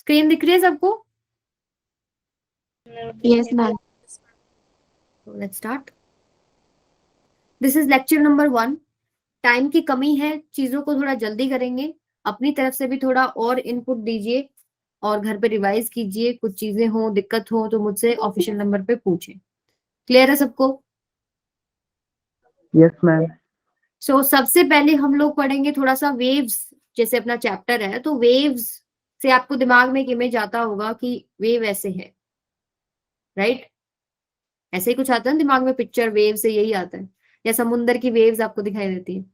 Screen दिख रही है सबको? Yes ma'am. Let's start. This is lecture number 1। Time की कमी है, चीजों को थोड़ा जल्दी करेंगे। अपनी तरफ से भी थोड़ा और इनपुट दीजिए और घर पे रिवाइज कीजिए। कुछ चीजें हो, दिक्कत हो तो मुझसे ऑफिशियल नंबर पे पूछें। क्लियर है सबको? Yes ma'am. सो सबसे पहले हम लोग पढ़ेंगे थोड़ा सा वेव्स। जैसे अपना चैप्टर है तो वेव्स से आपको दिमाग में एक इमेज आता होगा कि वेव ऐसे है, राइट? ऐसे ही कुछ आता है दिमाग में, पिक्चर वेव से यही आता है, या समुंदर की वेव्स आपको दिखाई देती है।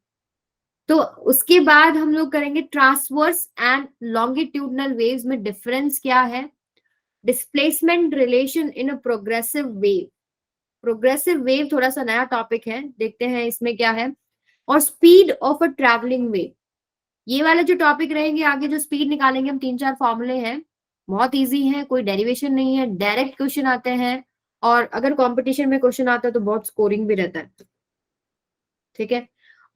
तो उसके बाद हम लोग करेंगे ट्रांसवर्स एंड लॉन्गिट्यूडनल वेव्स में डिफरेंस क्या है, displacement relation in a progressive wave. Progressive wave थोड़ा सा नया टॉपिक है, देखते हैं इसमें क्या है। और speed of a travelling wave, ये वाले जो टॉपिक रहेंगे आगे, जो स्पीड निकालेंगे हम, 3-4 फॉर्मूले हैं, बहुत इजी है, कोई डेरिवेशन नहीं है, डायरेक्ट क्वेश्चन आते हैं। और अगर कंपटीशन में क्वेश्चन आता है तो बहुत स्कोरिंग भी रहता है, ठीक है।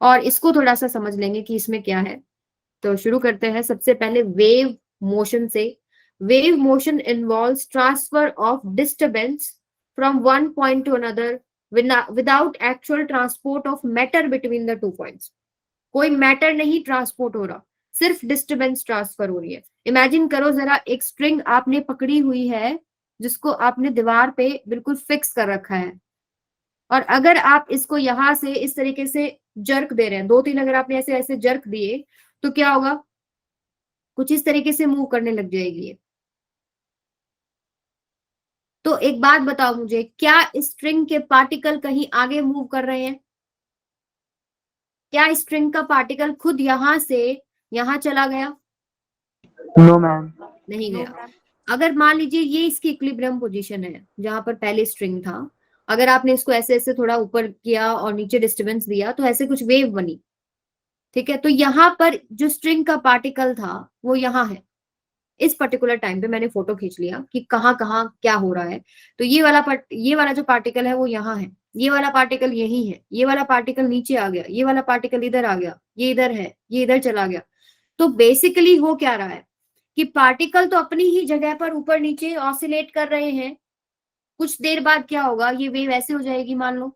और इसको थोड़ा सा समझ लेंगे कि इसमें क्या है। तो शुरू करते हैं सबसे पहले वेव मोशन से। Wave motion involves transfer of disturbance from one point two another without actual transport of matter between the two points. कोई मैटर नहीं ट्रांसपोर्ट हो रहा, सिर्फ डिस्टर्बेंस ट्रांसफर हो रही है। इमेजिन करो जरा, एक स्ट्रिंग आपने पकड़ी हुई है जिसको आपने दीवार पे बिल्कुल फिक्स कर रखा है, और अगर आप इसको यहां से इस तरीके से जर्क दे रहे हैं, 2-3 अगर आपने ऐसे ऐसे जर्क दिए तो क्या होगा, कुछ इस तरीके से मूव करने लग जाएगी ये। तो एक बात बताओ मुझे, क्या स्ट्रिंग के पार्टिकल कहीं आगे मूव कर रहे हैं? क्या स्ट्रिंग का पार्टिकल खुद यहां से यहां चला गया? No ma'am. नहीं गया। अगर मान लीजिए ये इसकी इक्विलिब्रियम पोजीशन है जहां पर पहले स्ट्रिंग था, अगर आपने इसको ऐसे ऐसे थोड़ा ऊपर किया और नीचे डिस्टर्बेंस दिया तो ऐसे कुछ वेव बनी, ठीक है। तो यहाँ पर जो स्ट्रिंग का पार्टिकल था वो यहाँ है। इस पर्टिकुलर टाइम पे मैंने फोटो खींच लिया कि कहाँ कहाँ क्या हो रहा है। तो ये वाला जो पार्टिकल है वो यहाँ है, ये वाला पार्टिकल यही है, ये वाला पार्टिकल नीचे आ गया, ये वाला पार्टिकल इधर आ गया, ये इधर है, ये इधर चला गया। तो बेसिकली हो क्या रहा है कि पार्टिकल तो अपनी ही जगह पर ऊपर नीचे ऑसिलेट कर रहे हैं। कुछ देर बाद क्या होगा, ये वेव ऐसे हो जाएगी मान लो।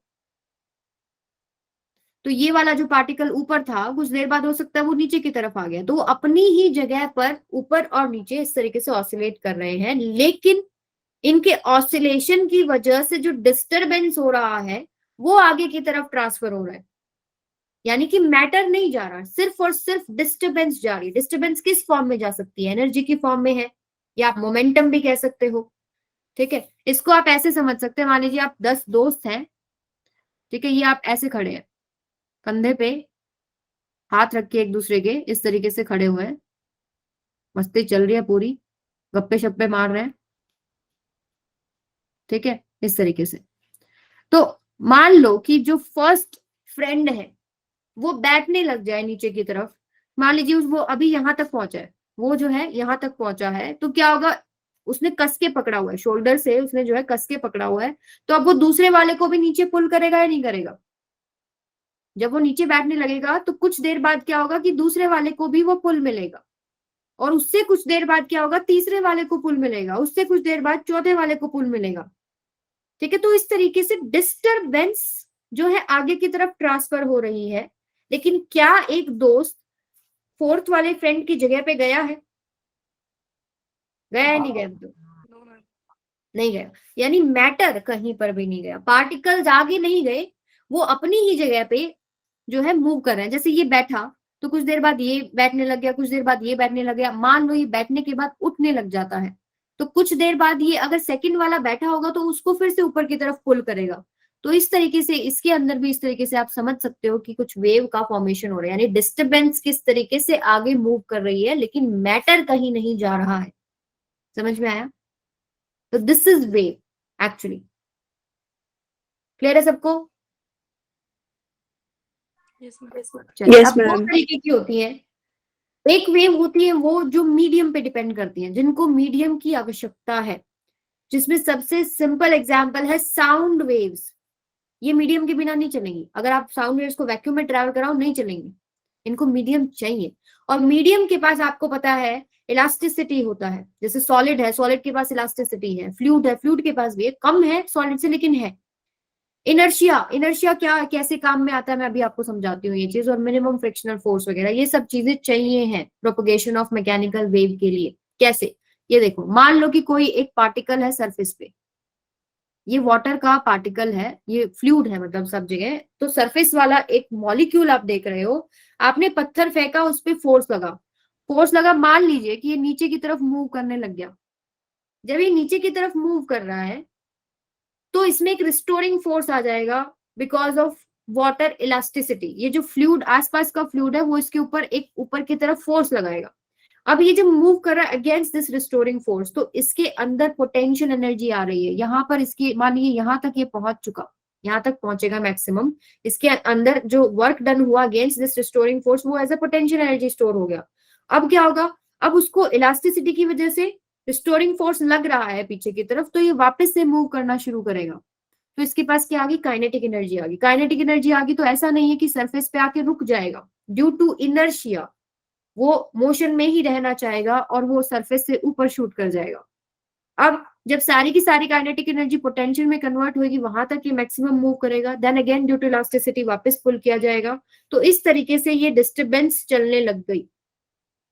तो ये वाला जो पार्टिकल ऊपर था कुछ देर बाद हो सकता है वो नीचे की तरफ आ गया, तो वो अपनी ही जगह पर ऊपर और नीचे इस तरीके से ऑसिलेट कर रहे हैं। लेकिन इनके ऑसिलेशन की वजह से जो डिस्टरबेंस हो रहा है वो आगे की तरफ ट्रांसफर हो रहा है। यानी कि मैटर नहीं जा रहा, सिर्फ और सिर्फ डिस्टरबेंस जा रही है। डिस्टरबेंस किस फॉर्म में जा सकती है? एनर्जी की फॉर्म में है, या आप मोमेंटम भी कह सकते हो, ठीक है। इसको आप ऐसे समझ सकते हैं, मान लीजिए आप 10 दोस्त हैं, ठीक है, ये आप ऐसे खड़े हैं, कंधे पे हाथ रख के एक दूसरे के इस तरीके से खड़े हुए हैं, मस्ती चल रही है पूरी, गप्पे शप्पे मार रहे हैं, ठीक है, इस तरीके से। तो मान लो कि जो फर्स्ट फ्रेंड है वो बैठने लग जाए नीचे की तरफ। मान लीजिए वो अभी यहां तक पहुंचा है, वो जो है यहां तक पहुंचा है, तो क्या होगा, उसने कस के पकड़ा हुआ है, शोल्डर से उसने जो है कस के पकड़ा हुआ है। तो अब वो दूसरे वाले को भी नीचे पुल करेगा या नहीं करेगा? जब वो नीचे बैठने लगेगा तो कुछ देर बाद क्या होगा कि दूसरे वाले को भी वो पुल मिलेगा, और उससे कुछ देर बाद क्या होगा, तीसरे वाले को पुल मिलेगा, उससे कुछ देर बाद चौथे वाले को पुल मिलेगा, ठीक है। तो इस तरीके से डिस्टरबेंस जो है आगे की तरफ ट्रांसफर हो रही है। लेकिन क्या एक दोस्त फोर्थ वाले फ्रेंड की जगह पे गया है? गया नहीं गया? तो नहीं गया, यानी मैटर कहीं पर भी नहीं गया, पार्टिकल्स आगे नहीं गए, वो अपनी ही जगह पे जो है मूव कर रहे हैं। जैसे ये बैठा तो कुछ देर बाद ये बैठने लग गया, कुछ देर बाद ये बैठने लग गया, मान लो ये बैठने के बाद उठने लग जाता है, तो कुछ देर बाद ये अगर सेकंड वाला बैठा होगा तो उसको फिर से ऊपर की तरफ पुल करेगा। तो इस तरीके से इसके अंदर भी इस तरीके से आप समझ सकते हो कि कुछ वेव का फॉर्मेशन हो रहा है, यानी डिस्टरबेंस किस तरीके से आगे मूव कर रही है लेकिन मैटर कहीं नहीं जा रहा है। समझ में आया? तो this is wave actually. Clear है सबको? चलिए, यस अब दो मैम। तरीके की होती है। एक वेव होती है वो जो मीडियम पे डिपेंड करती है, जिनको मीडियम की आवश्यकता है, जिसमें सबसे सिंपल एग्जांपल है साउंड वेव्स। ये मीडियम के बिना नहीं चलेंगी, अगर आप साउंड वेव्स को वैक्यूम में ट्रैवल कराओ नहीं चलेंगी, इनको मीडियम चाहिए। और मीडियम के पास आपको पता है इलास्टिसिटी होता है, जैसे सॉलिड है, सॉलिड के पास इलास्टिसिटी है, फ्लूइड है, फ्लूइड के पास भी है, कम है सॉलिड से लेकिन है। इनर्शिया, इनर्शिया क्या कैसे काम में आता है मैं अभी आपको समझाती हूँ ये चीज, और मिनिमम फ्रिक्शनल फोर्स वगैरह ये सब चीजें चाहिए हैं प्रोपगेशन ऑफ मैकेनिकल वेव के लिए। कैसे, ये देखो, मान लो कि कोई एक पार्टिकल है सरफेस पे, ये वाटर का पार्टिकल है, ये फ्लूइड है मतलब सब जगह, तो सरफेस वाला एक मॉलिक्यूल आप देख रहे हो, आपने पत्थर फेंका, उस पर फोर्स लगा, फोर्स लगा, मान लीजिए कि ये नीचे की तरफ मूव करने लग गया। जब ये नीचे की तरफ मूव कर रहा है तो इसमें एक रिस्टोरिंग फोर्स आ जाएगा बिकॉज ऑफ वाटर इलास्टिसिटी। ये जो फ्लूइड आसपास का फ्लूइड है वो इसके ऊपर एक ऊपर की तरफ फोर्स लगाएगा। अब ये जब मूव कर रहा है अगेंस्ट दिस रिस्टोरिंग फोर्स, तो इसके अंदर पोटेंशियल एनर्जी आ रही है, यहाँ पर इसकी मान लीजिए यहाँ तक ये पहुंच चुका, यहाँ तक पहुंचेगा मैक्सिमम, इसके अंदर जो वर्क डन हुआ अगेंस्ट दिस रिस्टोरिंग फोर्स वो as a potential energy store हो गया। अब क्या होगा, अब उसको इलास्टिसिटी की वजह से रिस्टोरिंग फोर्स लग रहा है पीछे की तरफ, तो ये वापस से मूव करना शुरू करेगा। तो इसके पास क्या आ गई, काइनेटिक एनर्जी आ गई। काइनेटिक एनर्जी आ गई तो ऐसा नहीं है कि सरफेस पे आके रुक जाएगा, ड्यू टू इनर्शिया वो मोशन में ही रहना चाहेगा और वो सरफेस से ऊपर शूट कर जाएगा। अब जब सारी की सारी काइनेटिक एनर्जी पोटेंशियल में कन्वर्ट होगी, वहां तक ये मैक्सिमम मूव करेगा, then again due to elasticity वापस पुल किया जाएगा। तो इस तरीके से ये डिस्टर्बेंस चलने लग गई।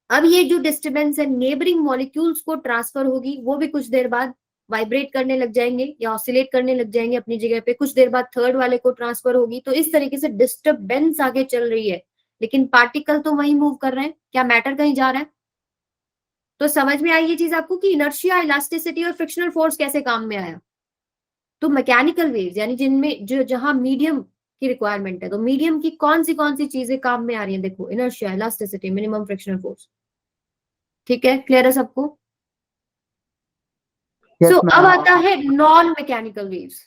अब ये जो डिस्टर्बेंस है नेबरिंग मॉलिक्यूल्स को ट्रांसफर होगी, वो भी कुछ देर बाद वाइब्रेट करने लग जाएंगे या ऑसिलेट करने लग जाएंगे अपनी जगह पे, कुछ देर बाद थर्ड वाले को ट्रांसफर होगी। तो इस तरीके से डिस्टर्बेंस आगे चल रही है, लेकिन पार्टिकल तो वही मूव कर रहे हैं, क्या मैटर कहीं जा रहा है? तो समझ में आई ये चीज आपको कि इनर्शिया, इलास्टिसिटी और फ्रिक्शनल फोर्स कैसे काम में आया। तो मैकेनिकल वेव्स यानी जिनमें जो जहां मीडियम की रिक्वायरमेंट है, तो मीडियम की कौन सी चीजें काम में आ रही है, देखो, inertia, elasticity, minimum frictional force. ठीक है, क्लियर है सबको? Yes, सो अब ma'am. आता है नॉन मैकेनिकल वेव्स।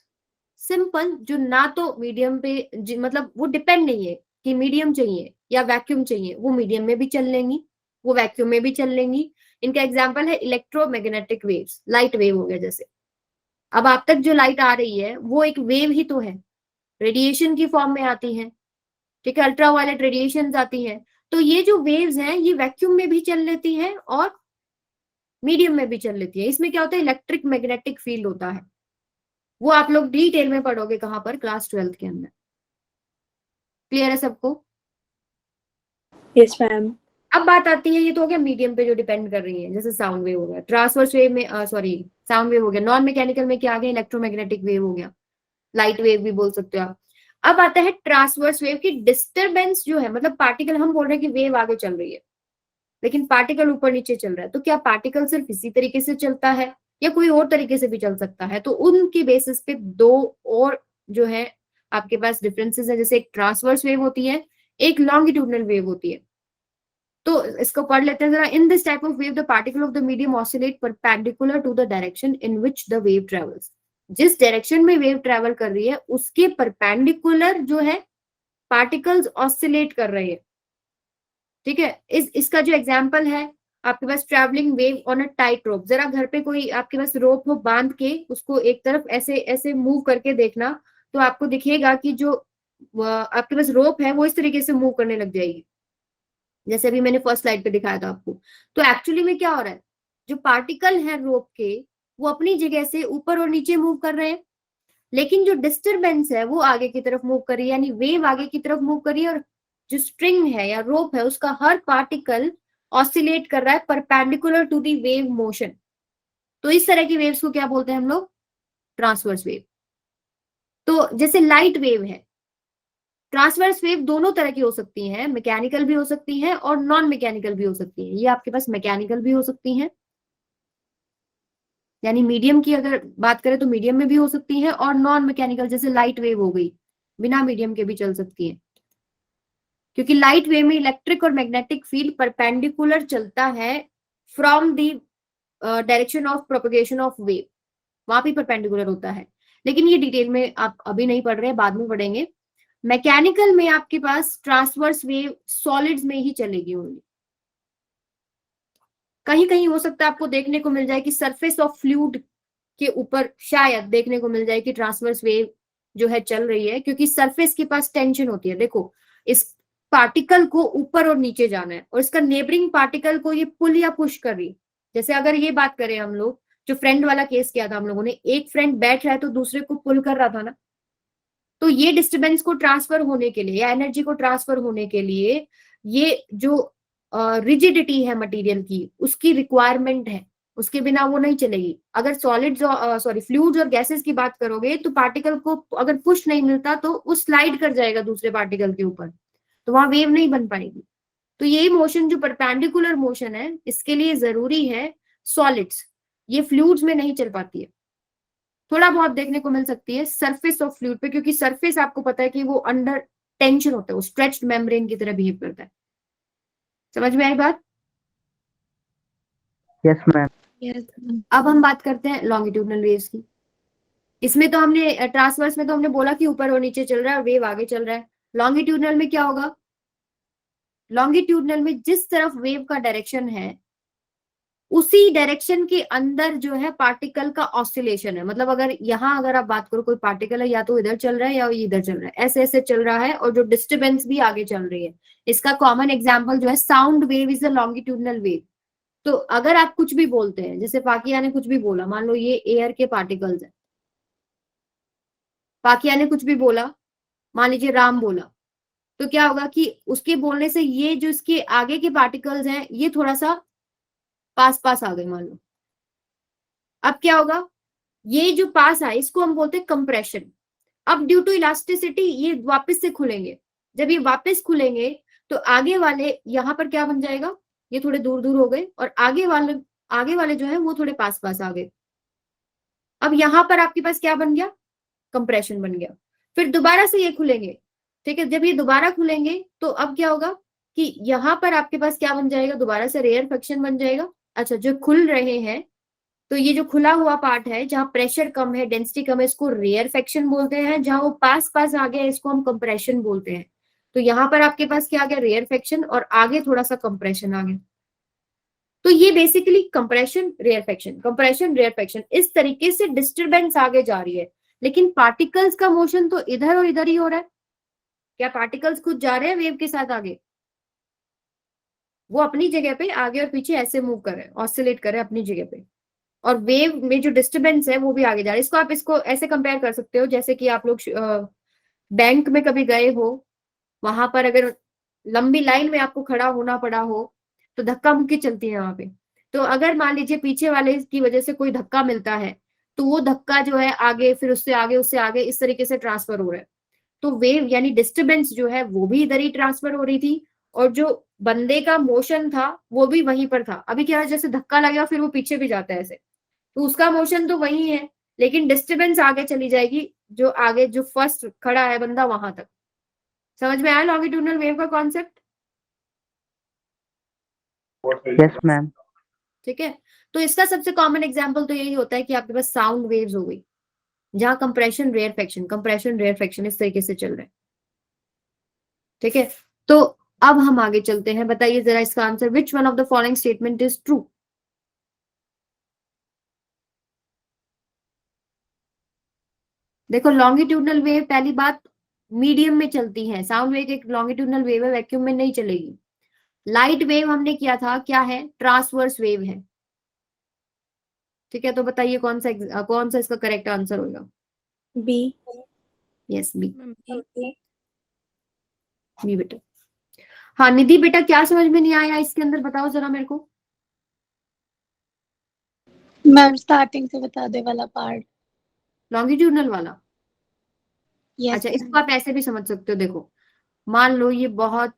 सिंपल, जो ना तो मीडियम पे मतलब वो डिपेंड नहीं है कि मीडियम चाहिए या वैक्यूम चाहिए, वो मीडियम में भी चल लेंगी, वो वैक्यूम में भी चल लेंगी। इनका एग्जांपल है इलेक्ट्रोमैग्नेटिक वेव्स, लाइट वेव हो गया जैसे। अब आप तक जो लाइट आ रही है वो एक वेव ही तो है, रेडिएशन की फॉर्म में आती है, ठीक है, अल्ट्रावायलेट रेडिएशन आती है। तो ये जो वेव्स हैं ये वैक्यूम में भी चल लेती हैं और मीडियम में भी चल लेती है। इसमें क्या होता है, इलेक्ट्रिक मैग्नेटिक फील्ड होता है, वो आप लोग डिटेल में पढ़ोगे कहां पर, क्लास 12 के अंदर। क्लियर है सबको? Yes ma'am. अब बात आती है, ये तो हो गया मीडियम पे जो डिपेंड कर रही है, जैसे साउंड वेव हो गया, ट्रांसवर्स वेव में सॉरी साउंड वेव हो गया, नॉन मैकेनिकल में क्या आ गया, इलेक्ट्रोमैग्नेटिक वेव हो गया, लाइट वेव भी बोल सकते हो आप। अब आता है ट्रांसवर्स वेव की डिस्टरबेंस जो है, मतलब पार्टिकल, हम बोल रहे हैं कि वेव आगे चल रही है लेकिन पार्टिकल ऊपर नीचे चल रहा है, तो क्या पार्टिकल सिर्फ इसी तरीके से चलता है या कोई और तरीके से भी चल सकता है? तो उनकी बेसिस पे दो और जो है आपके पास डिफरेंसेस है, जैसे एक ट्रांसवर्स वेव होती है, एक लॉन्गिट्यूडनल वेव होती है। तो इसको पढ़ लेते हैं जरा। In this type of wave the particle of the medium oscillate perpendicular to the direction in which the wave travels. जिस डायरेक्शन में वेव ट्रेवल कर रही है उसके परपेंडिकुलर जो है पार्टिकल्स ऑसिलेट कर रहे हैं, ठीक है। इसका जो एग्जांपल है आपके पास, travelling wave on a tight rope. जरा घर पे कोई आपके पास रोप हो, बांध के उसको एक तरफ ऐसे ऐसे मूव करके देखना, तो आपको दिखेगा कि जो आपके पास रोप है वो इस तरीके से मूव करने लग जाएगी, जैसे अभी मैंने फर्स्ट स्लाइड पे दिखाया था आपको। तो एक्चुअली में क्या हो रहा है, जो पार्टिकल है रोप के वो अपनी जगह से ऊपर और नीचे मूव कर रहे हैं, लेकिन जो डिस्टरबेंस है वो आगे की तरफ मूव कर रही है, यानी वेव आगे की तरफ मूव कर रही है, और जो स्ट्रिंग है या रोप है उसका हर पार्टिकल ऑसिलेट कर रहा है perpendicular to the wave motion. तो इस तरह की वेव्स को क्या बोलते हैं हम लोग, ट्रांसवर्स वेव। तो जैसे लाइट वेव है, ट्रांसवर्स वेव दोनों तरह की हो सकती हैं, मैकेनिकल भी हो सकती हैं और नॉन मैकेनिकल भी हो सकती हैं। ये आपके पास मैकेनिकल भी हो सकती हैं, यानी मीडियम की अगर बात करें तो मीडियम में भी हो सकती है, और नॉन मैकेनिकल जैसे लाइट वेव हो गई, बिना मीडियम के भी चल सकती है, क्योंकि लाइट वेव में इलेक्ट्रिक और मैग्नेटिक फील्ड परपेंडिकुलर चलता है from the direction of propagation of wave, वहां भी परपेंडिकुलर होता है। लेकिन ये डिटेल में आप अभी नहीं पढ़ रहे हैं, बाद में पढ़ेंगे। मैकेनिकल में आपके पास ट्रांसवर्स वेव सॉलिड्स में ही चलेगी ओनली। कहीं कहीं हो सकता है आपको देखने को मिल जाए कि सरफेस ऑफ फ्लूइड के ऊपर शायद देखने को मिल जाए कि ट्रांसवर्स वेव जो है चल रही है, क्योंकि सरफेस के पास टेंशन होती है। देखो, इस पार्टिकल को ऊपर और नीचे जाना है और इसका नेबरिंग पार्टिकल को ये पुल या पुश कर रही है। जैसे अगर ये बात करें हम लोग, जो फ्रेंड वाला केस किया था हम लोगों ने, एक फ्रेंड बैठ रहा है तो दूसरे को पुल कर रहा था ना, तो ये डिस्टर्बेंस को ट्रांसफर होने के लिए या एनर्जी को ट्रांसफर होने के लिए ये जो रिजिडिटी है मटेरियल की, उसकी रिक्वायरमेंट है, उसके बिना वो नहीं चलेगी। अगर सॉलिड्स सॉरी फ्लूइड्स और गैसेस की बात करोगे तो पार्टिकल को अगर पुश नहीं मिलता तो वो स्लाइड कर जाएगा दूसरे पार्टिकल के ऊपर, तो वहां वेव नहीं बन पाएगी। तो यही मोशन जो परपेंडिकुलर मोशन है, इसके लिए जरूरी है सॉलिड्स, ये फ्लूइड्स में नहीं चल पाती है। थोड़ा बहुत देखने को मिल सकती है सरफेस ऑफ फ्लूइड पे, क्योंकि सरफेस आपको पता है कि वो अंडर टेंशन होता है, वो स्ट्रेच्ड मेम्ब्रेन की तरह बिहेव करता है। समझ में आई बात? Yes, ma'am. Yes. अब हम बात करते हैं लॉन्गिट्यूडनल वेव्स की। इसमें तो हमने ट्रांसवर्स में तो हमने बोला कि ऊपर और नीचे चल रहा है, वेव आगे चल रहा है। लॉन्गिट्यूडनल में क्या होगा? लॉन्गिट्यूडनल में जिस तरफ वेव का डायरेक्शन है उसी डायरेक्शन के अंदर जो है पार्टिकल का ऑसिलेशन है। मतलब अगर आप बात करो, कोई पार्टिकल है या तो इधर चल रहा है या इधर चल रहा है, ऐसे ऐसे चल रहा है, और जो डिस्टर्बेंस भी आगे चल रही है। इसका कॉमन एग्जांपल जो है sound wave is a longitudinal wave. तो अगर आप कुछ भी बोलते हैं, जैसे पाकिया ने कुछ भी बोला, मान लो ये एयर के पार्टिकल्स है, पाकिया ने कुछ भी बोला, मान लीजिए राम बोला, तो क्या होगा कि उसके बोलने से ये जो इसके आगे के पार्टिकल्स हैं ये थोड़ा सा पास पास आ गए मान लो। अब क्या होगा, ये जो पास आए इसको हम बोलते हैं कंप्रेशन। अब ड्यू टू इलास्टिसिटी ये वापस से खुलेंगे। जब ये वापस खुलेंगे तो आगे वाले यहाँ पर क्या बन जाएगा, ये थोड़े दूर दूर हो गए और आगे वाले जो है वो थोड़े पास पास आ गए। अब यहाँ पर आपके पास क्या बन गया, कंप्रेशन बन गया। फिर दोबारा से ये खुलेंगे, ठीक है। जब ये दोबारा खुलेंगे तो अब क्या होगा कि यहाँ पर आपके पास क्या बन जाएगा, दोबारा से रेयरफेक्शन बन जाएगा। अच्छा, जो खुल रहे हैं तो ये जो खुला हुआ पार्ट है जहां प्रेशर कम है, डेंसिटी कम है, इसको रेयरफेक्शन बोलते हैं। जहां वो पास पास आ गया इसको हम कंप्रेशन बोलते हैं। तो यहाँ पर आपके पास क्या आ गया, रेयरफेक्शन, और आगे थोड़ा सा कंप्रेशन आ गया। तो ये बेसिकली कंप्रेशन रेयरफेक्शन इस तरीके से डिस्टरबेंस आगे जा रही है। लेकिन पार्टिकल्स का मोशन तो इधर और इधर ही हो रहा है। क्या पार्टिकल्स खुद जा रहे हैं वेव के साथ आगे? वो अपनी जगह पे आगे और पीछे ऐसे मूव कर रहे हैं, ऑसिलेट कर रहे हैं अपनी जगह पे, और वेव में जो डिस्टरबेंस है वो भी आगे जा रहा है। इसको ऐसे कंपेयर कर सकते हो जैसे कि आप लोग बैंक में कभी गए हो, वहां पर अगर लंबी लाइन में आपको खड़ा होना पड़ा हो तो धक्का मुक्की चलती है वहां पे। तो अगर मान लीजिए पीछे वाले की वजह से कोई धक्का मिलता है तो वो धक्का जो है आगे, फिर उससे आगे इस तरीके से ट्रांसफर हो रहा है। तो वेव यानी डिस्टरबेंस जो है वो भी इधर ही ट्रांसफर हो रही थी, और जो बंदे का मोशन था वो भी वहीं पर था। अभी क्या है, जैसे धक्का लगेगा फिर वो पीछे भी जाता है ऐसे, तो उसका मोशन तो वही है, लेकिन डिस्टरबेंस आगे चली जाएगी, जो आगे जो फर्स्ट खड़ा है बंदा वहां तक। समझ में आया लॉन्गिट्यूडनल वेव का कॉन्सेप्ट? Yes, ma'am. ठीक है। तो इसका सबसे कॉमन एग्जांपल तो यही होता है कि आपके पास साउंड वेव्स हो गई, जहां कंप्रेशन रेयरफेक्शन इस तरीके से चल रहा है। ठीक है, तो अब हम आगे चलते हैं। बताइए जरा इसका answer, which one of the following statement is true? देखो लॉन्गिट्यूडनल वेव पहली बात मीडियम में चलती है। साउंड वेव एक लॉन्गिट्यूडनल वेव है, वैक्यूम में नहीं चलेगी। लाइट वेव हमने किया था, क्या है, ट्रांसवर्स वेव है। ठीक है, तो बताइए कौन सा इसका करेक्ट आंसर होगा? B. Yes, B. Okay. B बेटा। हाँ निधि बेटा, क्या समझ में नहीं आया इसके अंदर, बताओ जरा मेरे को। मैम स्टार्टिंग से बता दे वाला पार्ट। लॉन्गिट्यूडनल वाला? यस अच्छा, इसको आप ऐसे भी समझ सकते हो। देखो मान लो ये बहुत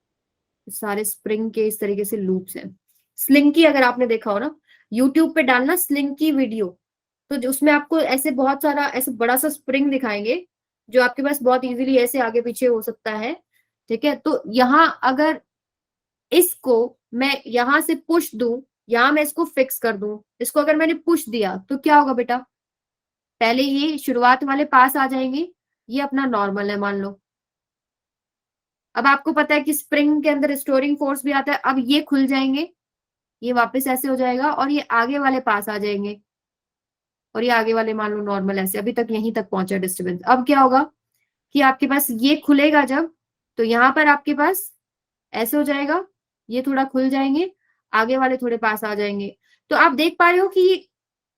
सारे स्प्रिंग के इस तरीके से लूप्स हैं। स्लिंकी अगर आपने देखा हो ना, यूट्यूब पे डालना स्लिंकी वीडियो, तो उसमें आपको ऐसे बहुत सारा ऐसे बड़ा सा स्प्रिंग दिखाएंगे जो आपके पास बहुत इजीली ऐसे आगे पीछे हो सकता है। ठीक है, तो यहाँ अगर इसको मैं यहां से पुश दूं, यहां मैं इसको फिक्स कर दूं, इसको अगर मैंने पुश दिया तो क्या होगा बेटा, पहले ये शुरुआत वाले पास आ जाएंगे, ये अपना नॉर्मल है मान लो। अब आपको पता है कि स्प्रिंग के अंदर स्टोरिंग फोर्स भी आता है। अब ये खुल जाएंगे, ये वापस ऐसे हो जाएगा, और ये आगे वाले पास आ जाएंगे, और ये आगे वाले मान लो नॉर्मल ऐसे। अभी तक यहीं तक पहुंचा डिस्टर्बेंस। अब क्या होगा कि आपके पास ये खुलेगा जब, तो यहाँ पर आपके पास ऐसे हो जाएगा, ये थोड़ा खुल जाएंगे, आगे वाले थोड़े पास आ जाएंगे। तो आप देख पा रहे हो कि ये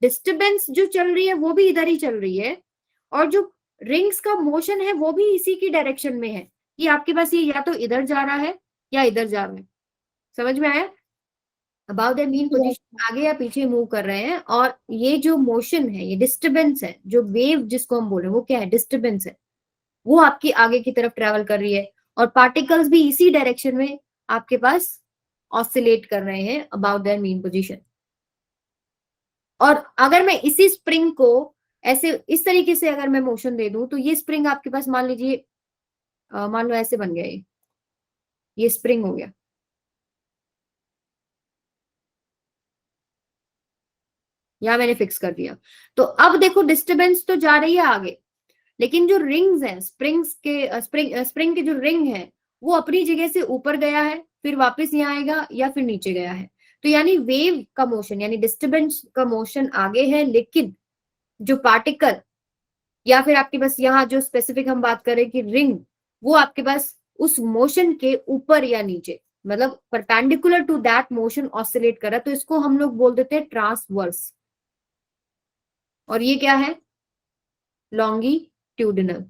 डिस्टर्बेंस जो चल रही है वो भी इधर ही चल रही है, और जो रिंग्स का मोशन है वो भी इसी की डायरेक्शन में है कि आपके पास ये या तो इधर जा रहा है या इधर जा रहा है। समझ में आया? अबाउट द मीन पोजीशन आगे या पीछे मूव कर रहे हैं, और ये जो मोशन है ये डिस्टर्बेंस है, जो वेव जिसको हम बोल रहे हैं वो क्या है? डिस्टर्बेंस है। वो आपकी आगे की तरफ ट्रेवल कर रही है, और पार्टिकल्स भी इसी डायरेक्शन में आपके पास ऑसिलेट कर रहे हैं अबाउट देयर मीन पोजीशन। और अगर मैं इसी स्प्रिंग को ऐसे इस तरीके से अगर मैं मोशन दे दूं, तो ये स्प्रिंग आपके पास मान लीजिए मान लो ऐसे बन गया, ये स्प्रिंग हो गया। यहां मैंने फिक्स कर दिया। तो अब देखो डिस्टर्बेंस तो जा रही है आगे, लेकिन जो रिंग्स हैं, स्प्रिंग के जो रिंग है वो अपनी जगह से ऊपर गया है, फिर वापस यहाँ आएगा या फिर नीचे गया है। तो यानी वेव का मोशन यानी डिस्टर्बेंस का मोशन आगे है, लेकिन जो पार्टिकल या फिर आपके पास यहाँ जो स्पेसिफिक हम बात करें कि रिंग, वो आपके पास उस मोशन के ऊपर या नीचे, मतलब perpendicular to that motion oscillate कर रहा है। तो इसको हम लोग बोल देते हैं ट्रांसवर्स, और ये क्या है? लॉन्गिट्यूडिनल।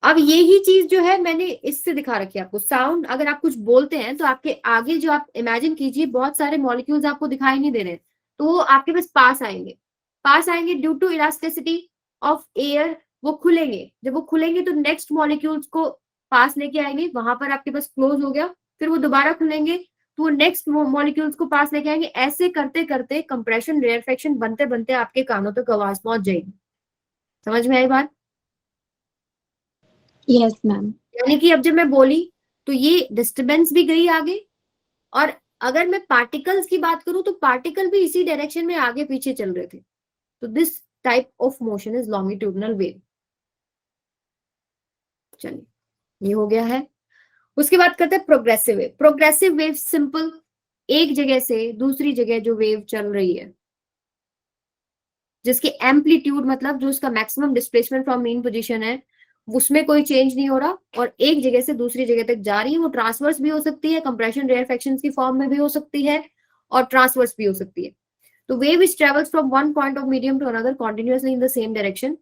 अब यही चीज जो है मैंने इससे दिखा रखी है आपको। साउंड अगर आप कुछ बोलते हैं तो आपके आगे जो आप इमेजिन कीजिए बहुत सारे मॉलिक्यूल्स आपको दिखाई नहीं दे रहे हैं, तो वो आपके पास आएंगे due to elasticity of air. वो खुलेंगे, जब वो खुलेंगे तो नेक्स्ट मॉलिक्यूल्स को पास लेके आएंगे, वहां पर आपके पास क्लोज हो गया, फिर वो दोबारा खुलेंगे तो वो नेक्स्ट मॉलिक्यूल्स को पास लेके आएंगे। ऐसे करते करते कंप्रेशन रेयरफेक्शन बनते बनते आपके कानों तक आवाज पहुंच जाएगी। समझ में आई बात? Yes ma'am. यानी कि अब जब मैं बोली तो ये डिस्टर्बेंस भी गई आगे, और अगर मैं पार्टिकल्स की बात करूं तो पार्टिकल भी इसी डायरेक्शन में आगे पीछे चल रहे थे। तो this type of motion is longitudinal wave. चलिए, ये हो गया है। उसके बाद करते हैं progressive wave. Progressive wave simple, एक जगह से दूसरी जगह जो वेव चल रही है, जिसके एम्पलीट्यूड मतलब जो उसका maximum displacement from mean position है उसमें कोई चेंज नहीं हो रहा, और एक जगह से दूसरी जगह तक जा रही है। वो ट्रांसवर्स भी हो सकती है, कंप्रेशन रेयरफेक्शन की फॉर्म में भी हो सकती है, और ट्रांसवर्स भी हो सकती है। तो wave which travels from one point of medium to another continuously in the same direction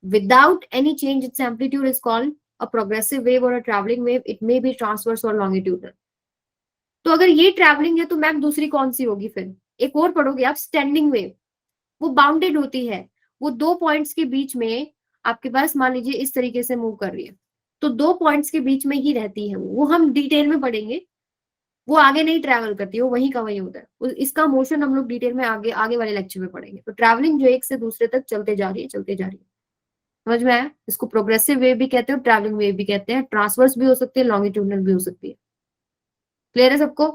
without any change its amplitude is called a progressive wave or a traveling wave. It may be transverse or longitudinal. तो अगर ये travelling है तो ma'am दूसरी कौन सी होगी? फिर एक और पढ़ोगे आप, स्टैंडिंग वेव। वो बाउंडेड होती है, वो दो पॉइंट्स के बीच में आपके पास मान लीजिए इस तरीके से मूव कर रही है, तो दो पॉइंट्स के बीच में ही रहती है। वो हम डिटेल में पढ़ेंगे, वो आगे नहीं ट्रैवल करती है, वो वहीं का वहीं होता है। इसका मोशन हम लोग डिटेल में आगे वाले लेक्चर में पढ़ेंगे। तो ट्रैवलिंग जो एक से दूसरे तक चलते जा रही है। समझ में आया? इसको प्रोग्रेसिव वेव भी कहते हैं, ट्रैवलिंग वेव भी कहते हैं, ट्रांसवर्स भी हो सकती है, लॉन्गिट्यूडनल भी हो सकती है। क्लियर है सबको?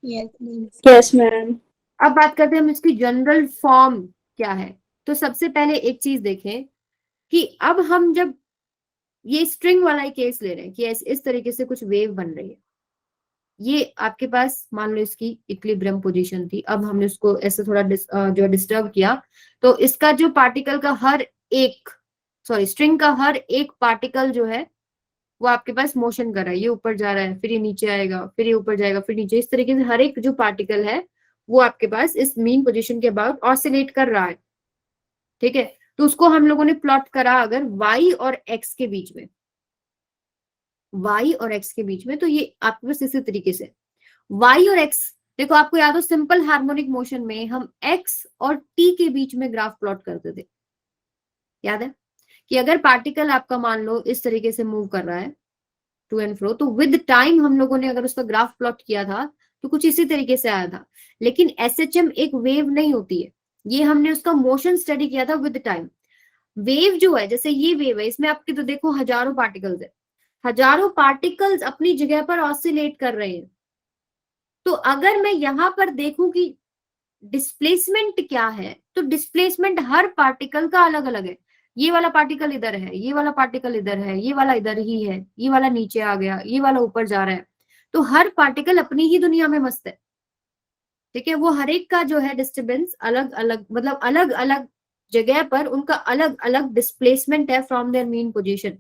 Yes, ma'am. अब बात करते हैं हम इसकी जनरल फॉर्म क्या है। तो सबसे पहले एक चीज देखें कि अब हम जब ये स्ट्रिंग वाला ही केस ले रहे हैं कि इस तरीके से कुछ वेव बन रही है, ये आपके पास मान लो इसकी इक्विलिब्रियम पोजीशन थी। अब हमने उसको ऐसे थोड़ा जो डिस्टर्ब किया, तो इसका जो पार्टिकल का स्ट्रिंग का हर एक पार्टिकल जो है वो आपके पास मोशन कर रहा है। ये ऊपर जा रहा है, फिर ये नीचे आएगा, फिर ये ऊपर जाएगा, फिर नीचे। इस तरीके से हर एक जो पार्टिकल है वो आपके पास इस मीन पोजीशन के अबाउट ऑसिलेट कर रहा है। ठीक है, तो उसको हम लोगों ने प्लॉट करा अगर y और x के बीच में, y और x के बीच में, तो ये आपके पास इसी तरीके से y और x। देखो आपको याद हो सिंपल हार्मोनिक मोशन में हम x और t के बीच में ग्राफ प्लॉट करते थे। याद है कि अगर पार्टिकल आपका मान लो इस तरीके से मूव कर रहा है टू एंड फ्रो, तो विद टाइम हम लोगों ने अगर उसका ग्राफ प्लॉट किया था तो कुछ इसी तरीके से आया था। लेकिन SHM एक वेव नहीं होती है, ये हमने उसका मोशन स्टडी किया था विद टाइम। वेव जो है, जैसे ये वेव है, इसमें आपके तो देखो हजारों पार्टिकल्स है, हजारों पार्टिकल्स अपनी जगह पर ऑसिलेट कर रहे हैं। तो अगर मैं यहां पर देखूं कि डिस्प्लेसमेंट क्या है, तो डिस्प्लेसमेंट हर पार्टिकल का अलग अलग है। ये वाला पार्टिकल इधर है, ये वाला पार्टिकल इधर है, ये वाला इधर ही है, ये वाला नीचे आ गया, ये वाला ऊपर जा रहा है। तो हर पार्टिकल अपनी ही दुनिया में मस्त है। ठीक है, वो हर एक का जो है डिस्टर्बेंस अलग अलग, मतलब अलग अलग जगह पर उनका अलग अलग डिस्प्लेसमेंट है फ्रॉम देयर मीन पोजीशन।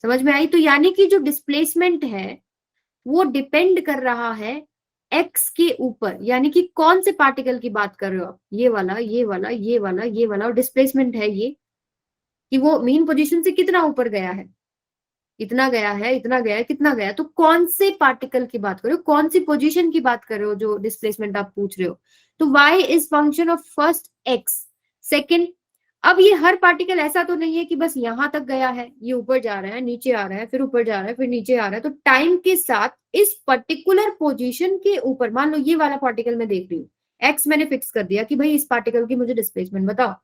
समझ में आई? तो यानी कि जो डिस्प्लेसमेंट है वो डिपेंड कर रहा है एक्स के ऊपर, यानी कि कौन से पार्टिकल की बात कर रहे हो आप, ये वाला, ये वाला, ये वाला, ये वाला, और डिस्प्लेसमेंट है ये कि वो मीन पोजीशन से कितना ऊपर गया है, इतना गया है, इतना गया है, कितना गया है। तो कौन से पार्टिकल की बात कर रहे हो, कौन सी पोजीशन की बात कर रहे हो जो डिस्प्लेसमेंट आप पूछ रहे हो। तो y is function of first x, second. अब ये हर पार्टिकल ऐसा तो नहीं है कि बस यहां तक गया है, ये ऊपर जा रहा है, नीचे आ रहा है, फिर ऊपर जा रहा है, फिर नीचे आ रहा है। तो टाइम के साथ इस पर्टिकुलर पोजीशन के ऊपर, मान लो ये वाला पार्टिकल मैं देख रही हूँ, x मैंने फिक्स कर दिया कि भाई इस पार्टिकल की मुझे डिस्प्लेसमेंट बताओ,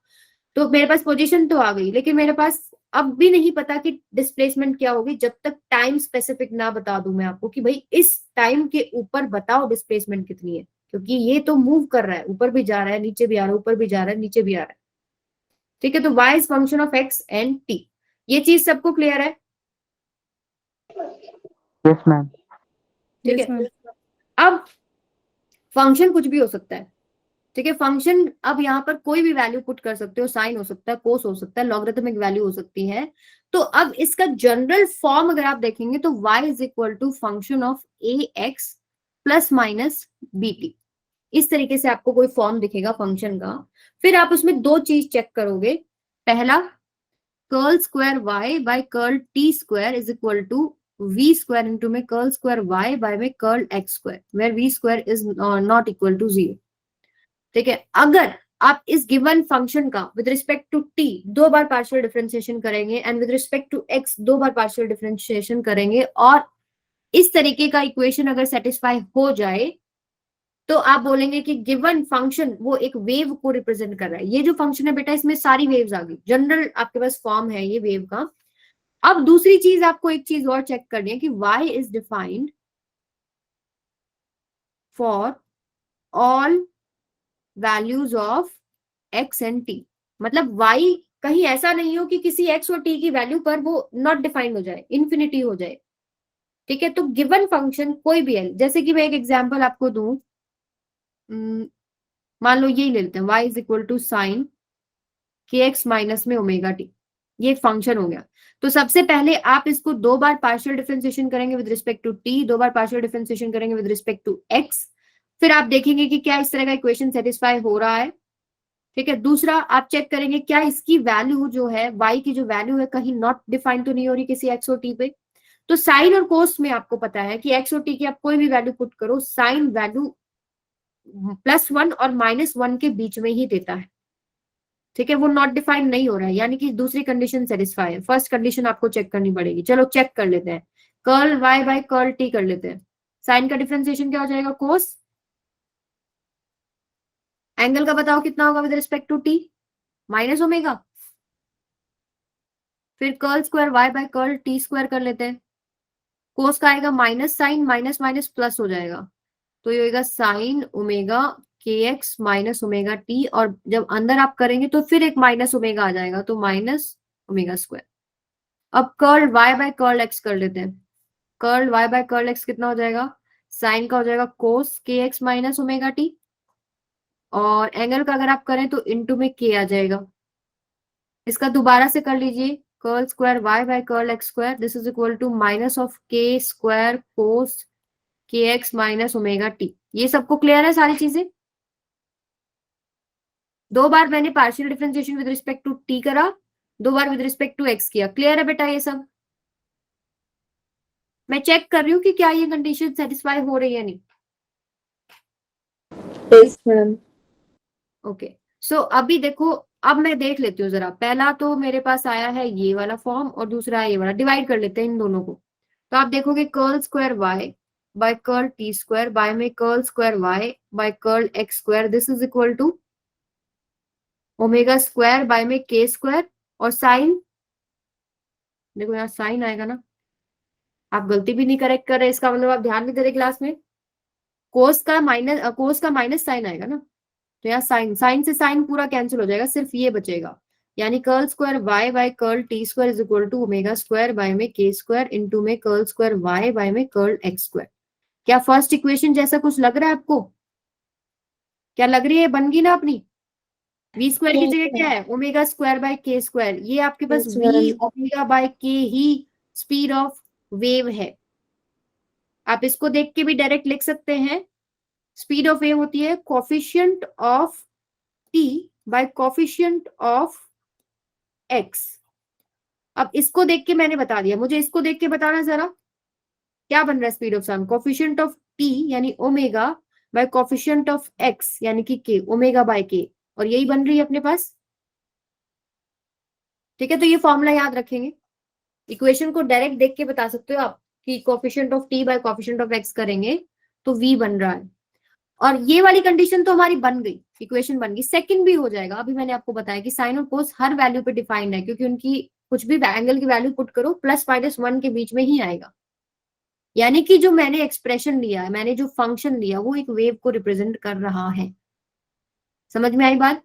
तो मेरे पास पोजीशन तो आ गई, लेकिन मेरे पास अब भी नहीं पता कि डिस्प्लेसमेंट क्या होगी जब तक टाइम स्पेसिफिक ना बता दूं मैं आपको कि भाई इस टाइम के ऊपर बताओ डिस्प्लेसमेंट कितनी है, क्योंकि ये तो मूव कर रहा है, ऊपर भी जा रहा है, नीचे भी आ रहा है, ऊपर भी जा रहा है, नीचे भी आ रहा है। ठीक है, तो y is function of x and t। ये चीज सबको क्लियर है? Yes, ma'am. ठीक Yes, है, ma'am. अब फंक्शन कुछ भी हो सकता है। ठीक है, फंक्शन अब यहाँ पर कोई भी वैल्यू पुट कर सकते हो, साइन हो सकता है, कोस हो सकता है, लॉगरिथमिक वैल्यू हो सकती है। तो अब इसका जनरल फॉर्म अगर आप देखेंगे तो y is equal to function of a x plus minus b t, इस तरीके से आपको कोई फॉर्म दिखेगा फंक्शन का। फिर आप उसमें दो चीज चेक करोगे, पहला curl square y by curl T square is equal to v square into में कर्ल स्क्वायर y बाय में curl x square, where v square is not equal to 0। ठीक है, अगर आप इस गिवन फंक्शन का विद रिस्पेक्ट टू t दो बार पार्शियल डिफरेंशिएशन करेंगे and with respect to x दो बार पार्शियल डिफरेंशिएशन करेंगे और इस तरीके का इक्वेशन अगर सेटिस्फाई हो जाए तो आप बोलेंगे कि गिवन फंक्शन वो एक वेव को रिप्रेजेंट कर रहा है। ये जो फंक्शन है बेटा इसमें सारी वेव्स आ गई, जनरल आपके पास फॉर्म है ये वेव का। अब दूसरी चीज आपको एक चीज और चेक करनी है कि y is defined for all values of x and t, मतलब y कहीं ऐसा नहीं हो कि किसी x और t की वैल्यू पर वो नॉट डिफाइंड हो जाए, इन्फिनिटी हो जाए। ठीक है, तो गिवन फंक्शन कोई भी है, जैसे कि मैं एक एग्जांपल आपको दूं, मान लो यही ले लेते हैं, y is equal to sine के एक्स माइनस में ओमेगा टी, ये एक फंक्शन हो गया। तो सबसे पहले आप इसको दो बार पार्शियल डिफरेंशिएशन करेंगे विद रिस्पेक्ट टू टी, दो बार पार्शियल डिफरेंशिएशन करेंगे विद रिस्पेक्ट टू एक्स, फिर आप देखेंगे कि क्या इस तरह का इक्वेशन सेटिस्फाई हो रहा है। ठीक है, दूसरा आप चेक करेंगे क्या इसकी वैल्यू जो है y की जो वैल्यू है कहीं नॉट डिफाइन तो नहीं हो रही किसी x और t पे। तो साइन और कोस में आपको पता है कि x और t की आप कोई भी वैल्यू पुट करो, साइन वैल्यू +1 और -1 के बीच में ही देता है। ठीक है, वो नॉट डिफाइंड नहीं हो रहा है, यानी कि दूसरी कंडीशन सेटिस्फाई है, फर्स्ट कंडीशन आपको चेक करनी पड़ेगी। चलो चेक कर लेते हैं, curl y by curl t कर लेते हैं। साइन का डिफरेंशिएशन क्या हो जाएगा, कोस, एंगल का बताओ कितना होगा with respect to t, minus omega, फिर curl square y by curl t square कर लेते हैं। कोस का आएगा minus sine, minus minus plus हो जाएगा, तो ये होगा sine omega K x minus omega T, और जब अंदर आप करेंगे तो फिर एक माइनस ओमेगा आ जाएगा, तो माइनस ओमेगा स्क्वायर। अब curl y by curl x कर लेते हैं, curl y by curl x कितना हो जाएगा, साइन का हो जाएगा कोस के एक्स माइनस ओमेगा टी, और एंगल का अगर आप करें तो इनटू में k आ जाएगा। इसका दोबारा से कर लीजिए, curl square y by curl x square, this is equal to minus of k square cos के एक्स माइनस ओमेगा टी। ये सबको क्लियर है सारी चीजें? दो बार मैंने partial differentiation with respect to t करा, दो बार विद रिस्पेक्ट टू एक्स किया, क्लियर है बेटा ये सब? मैं चेक कर रही हूँ कि क्या ये कंडीशन सेटिस्फाई हो रही है नहीं। Yes, ma'am. ओके, सो अभी देखो, अब मैं देख लेती हूँ जरा, पहला तो मेरे पास आया है ये वाला फॉर्म और दूसरा है ये वाला, डिवाइड कर लेते हैं इन दोनों को। तो आप देखोगे curl square y by curl T square by में curl square y by curl X square, this is equal to omega square by में k स्क्वायर, और साइन, देखो यहाँ साइन आएगा ना, आप गलती भी नहीं करेक्ट कर रहे, इसका मतलब आप ध्यान नहीं दे रहे क्लास में। कोस का माइनस साइन आएगा ना, तो यहाँ साइन, साइन से साइन पूरा कैंसिल हो जाएगा, सिर्फ ये बचेगा, यानी curl square y by curl T square is equal to omega square by में k स्क्वायर इंटू में कर्ल स्क्वायर y बाय में कर्ल x स्क्वायर। क्या फर्स्ट इक्वेशन जैसा कुछ लग रहा है आपको? क्या लग रही है, बन गई ना अपनी? v स्क्वायर की Yes, जगह ma'am. क्या है, omega square bye k square, ये आपके पास Yes, v ma'am. Omega by k he speed of wave है। आप इसको देख के भी डायरेक्ट लिख सकते हैं, स्पीड ऑफ वेव होती है coefficient of T bye coefficient of x. अब इसको देख के मैंने बता दिया, मुझे इसको देख के बताना जरा क्या बन रहा है speed of sound, coefficient of T यानी omega by coefficient of X यानी कि के, ओमेगा बाय के, और यही बन रही है अपने पास। ठीक है, तो ये फॉर्मूला याद रखेंगे। इक्वेशन को डायरेक्ट देख के बता सकते हो आप कि coefficient of T bye coefficient of x करेंगे तो v बन रहा है। और ये वाली कंडीशन तो हमारी बन गई, इक्वेशन बन गई। सेकंड भी हो जाएगा, अभी मैंने आपको बताया कि साइन और कोस हर वैल्यू पे डिफाइंड है, क्योंकि उनकी कुछ भी एंगल की वैल्यू पुट करो +-1 के बीच में ही आएगा। यानी कि जो मैंने एक्सप्रेशन लिया है, मैंने जो फंक्शन लिया, वो एक वेव को रिप्रेजेंट कर रहा है। समझ में आई बात?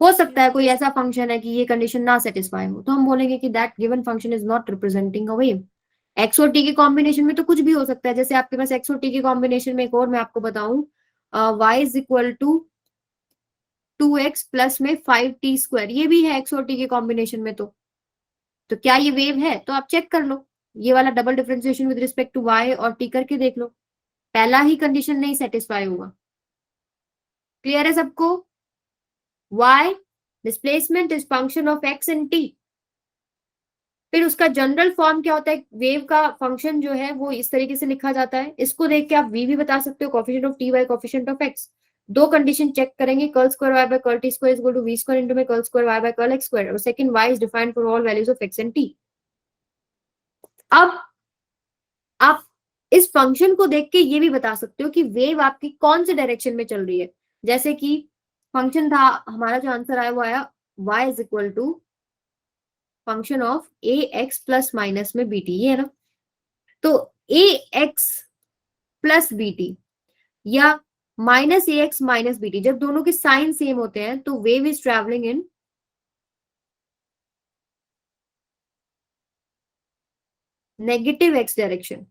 हो सकता है कोई ऐसा फंक्शन है कि ये कंडीशन ना सेटिस्फाई हो, तो हम बोलेंगे कि that given function is not representing a wave. X और टी के कॉम्बिनेशन में तो कुछ भी हो सकता है, जैसे आपके पास एक्स और टी के कॉम्बिनेशन में एक और मैं आपको बताऊं, y is equal to 2x plus में 5t², ये भी है एक्स और टी के कॉम्बिनेशन में। तो क्या ये वेव है? तो आप चेक कर लो, ये वाला double differentiation with respect to y और t करके देख लो, पहला ही कंडीशन नहीं सेटिस्फाई होगा। क्लियर है सबको? y displacement is function of x and t। फिर उसका जनरल फॉर्म क्या होता है, वेव का फंक्शन जो है वो इस तरीके से लिखा जाता है। इसको देख के आप v भी बता सकते हो, coefficient of t by coefficient of x। दो कंडीशन चेक करेंगे, curl square y by curl t square is equal to v square into में curl square y by curl x square, और second y is defined for all values of x and t। अब आप इस function को देख के ये भी बता सकते हो कि वेव आपकी कौन से डायरेक्शन में चल रही है। जैसे कि फंक्शन था हमारा, जो आंसर आया वो आया y is equal to function of a x plus minus में बीटी, ये है ना। तो ए एक्स प्लस बीटी या minus a x minus b t, जब दोनों के साइन सेम होते हैं तो wave is travelling in negative x direction.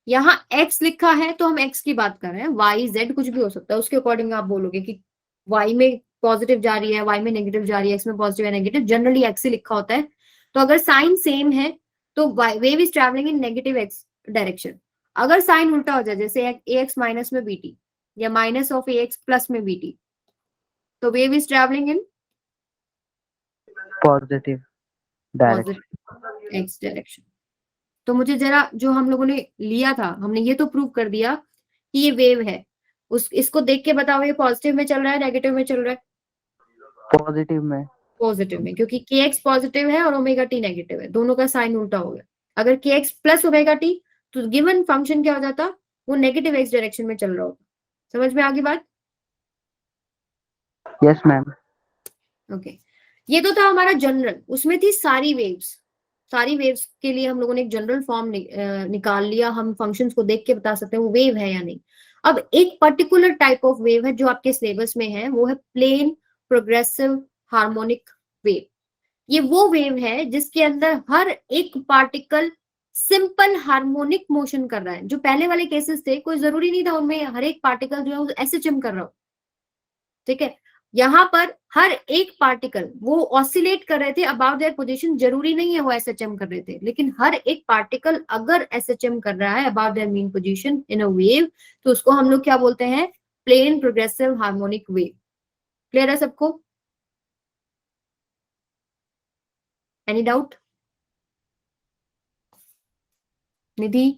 यहाँ x लिखा है तो हम x की बात कर रहे हैं, y z कुछ भी हो सकता है, उसके अकॉर्डिंग आप बोलोगे कि y में पॉजिटिव जा रही है, y में नेगेटिव जा रही है, x में पॉजिटिव है नेगेटिव, जनरली x ही लिखा होता है। तो अगर साइन सेम है तो wave is travelling in negative x direction. अगर साइन उल्टा हो जाए, जैसे ax माइनस में bt या माइनस ऑफ ax प्लस में bt, तो wave is travelling in positive direction x direction. तो मुझे जरा, जो हम लोगों ने लिया था, हमने ये तो प्रूव कर दिया कि ये वेव है, इसको देख के बताओ ये पॉजिटिव में चल रहा है नेगेटिव में चल रहा है? पॉजिटिव में। पॉजिटिव में, क्योंकि kx पॉजिटिव है और ओमेगा टी नेगेटिव है, दोनों का साइन उल्टा हो गया। अगर kx प्लस ओमेगा टी तो गिवन फंक्शन क्या हो जाता, वो नेगेटिव x डायरेक्शन में चल रहा होता। समझ में आ गई बात? Yes ma'am. ओके, ये तो था हमारा जनरल, उसमें थी सारी वेव्स। सारी वेव्स के लिए हम लोगों ने एक जनरल फॉर्म निकाल लिया, हम फंक्शंस को देख के बता सकते हैं वो वेव है या नहीं। अब एक पर्टिकुलर टाइप ऑफ वेव है जो आपके सिलेबस में है, वो है प्लेन प्रोग्रेसिव हार्मोनिक वेव। ये वो वेव है जिसके अंदर हर एक पार्टिकल सिंपल हार्मोनिक मोशन कर रहा है। जो पहले वाले केसेस थे, कोई जरूरी नहीं था उनमें हर एक पार्टिकल जो है वो एसएचएम कर रहा हो, ठीक है। यहाँ पर हर एक पार्टिकल वो ऑसिलेट कर रहे थे अबाउट देयर पोजीशन, जरूरी नहीं है वो एसएचएम कर रहे थे, लेकिन हर एक पार्टिकल अगर एसएचएम कर रहा है about their mean position in a wave, तो उसको हम लोग क्या बोलते हैं, plane progressive harmonic wave. Clear है सबको? Any doubt? निधि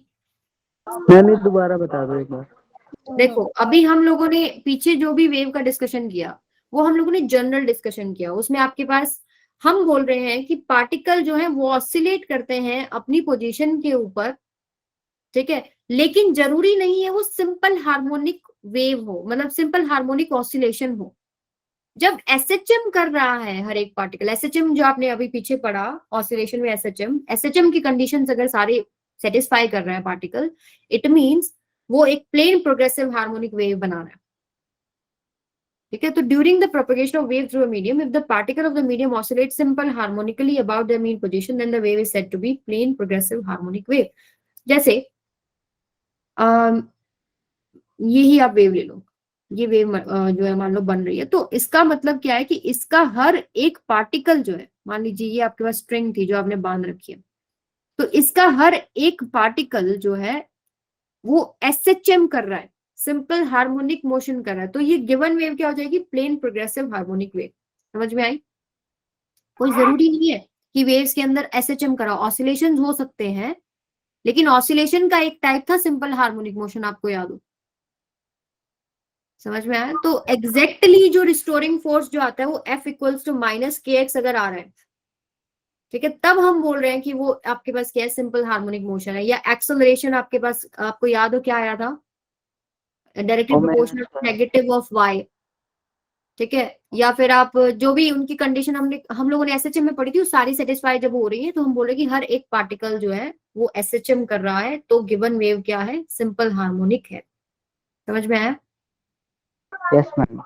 मैम ये दोबारा बता दो एक बार। देखो, अभी हम लोगों ने पीछे जो भी वेव का डिस्कशन किया वो हम लोगों ने जनरल डिस्कशन किया। उसमें आपके पास हम बोल रहे हैं कि पार्टिकल जो है वो ऑसिलेट करते हैं अपनी पोजीशन के ऊपर, ठीक है, लेकिन जरूरी नहीं है वो सिंपल हार्मोनिक वेव हो, मतलब सिंपल हार्मोनिक ऑसिलेशन हो। जब एसएचएम कर रहा है हर एक पार्टिकल, एसएचएम जो आपने अभी पीछे पढ़ा ऑसिलेशन में, एसएचएम की कंडीशंस अगर सारे सेटिस्फाई कर रहा है पार्टिकल, इट मींस वो एक प्लेन प्रोग्रेसिव हार्मोनिक वेव बना रहा है, ठीक है। तो during the propagation of wave through a medium, if the particle of the medium oscillate simple harmonically about their mean position, then the wave is said to be plane progressive harmonic wave. जैसे यही आप wave ले लो, ये wave जो है मान लो बन रही है, तो इसका मतलब क्या है कि इसका हर एक पार्टिकल जो है, मान लीजिए ये आपके पास स्ट्रिंग थी जो आपने बांध रखी है, तो इसका हर एक पार्टिकल जो है वो SHM कर रहा है, सिंपल हार्मोनिक मोशन कर रहा है, तो ये गिवन वेव क्या हो जाएगी, प्लेन प्रोग्रेसिव हार्मोनिक वेव। समझ में आई? कोई जरूरी नहीं है कि वेव्स के अंदर SHM करा, ऑसिलेशन हो सकते हैं, लेकिन ऑसिलेशन का एक टाइप था सिंपल हार्मोनिक मोशन, आपको याद हो। समझ में आया? तो एग्जैक्टली जो रिस्टोरिंग फोर्स जो आता है वो F equals to minus KX अगर आ रहा है, ठीक है, तब हम बोल रहे हैं कि वो आपके पास क्या है, सिंपल हार्मोनिक मोशन है। या एक्सेलरेशन आपके पास, आपको याद हो क्या आया था, directly proportional to negative of y, ठीक है। या फिर आप जो भी उनकी कंडीशन हम लोगों ने SHM में पढ़ी थी, वो सारी सेटिस्फाई जब हो रही है, तो हम बोल रहे हैं कि हर एक पार्टिकल जो है वो SHM कर रहा है, तो गिवन वेव क्या है, सिंपल हार्मोनिक है। समझ में आया? Yes ma'am.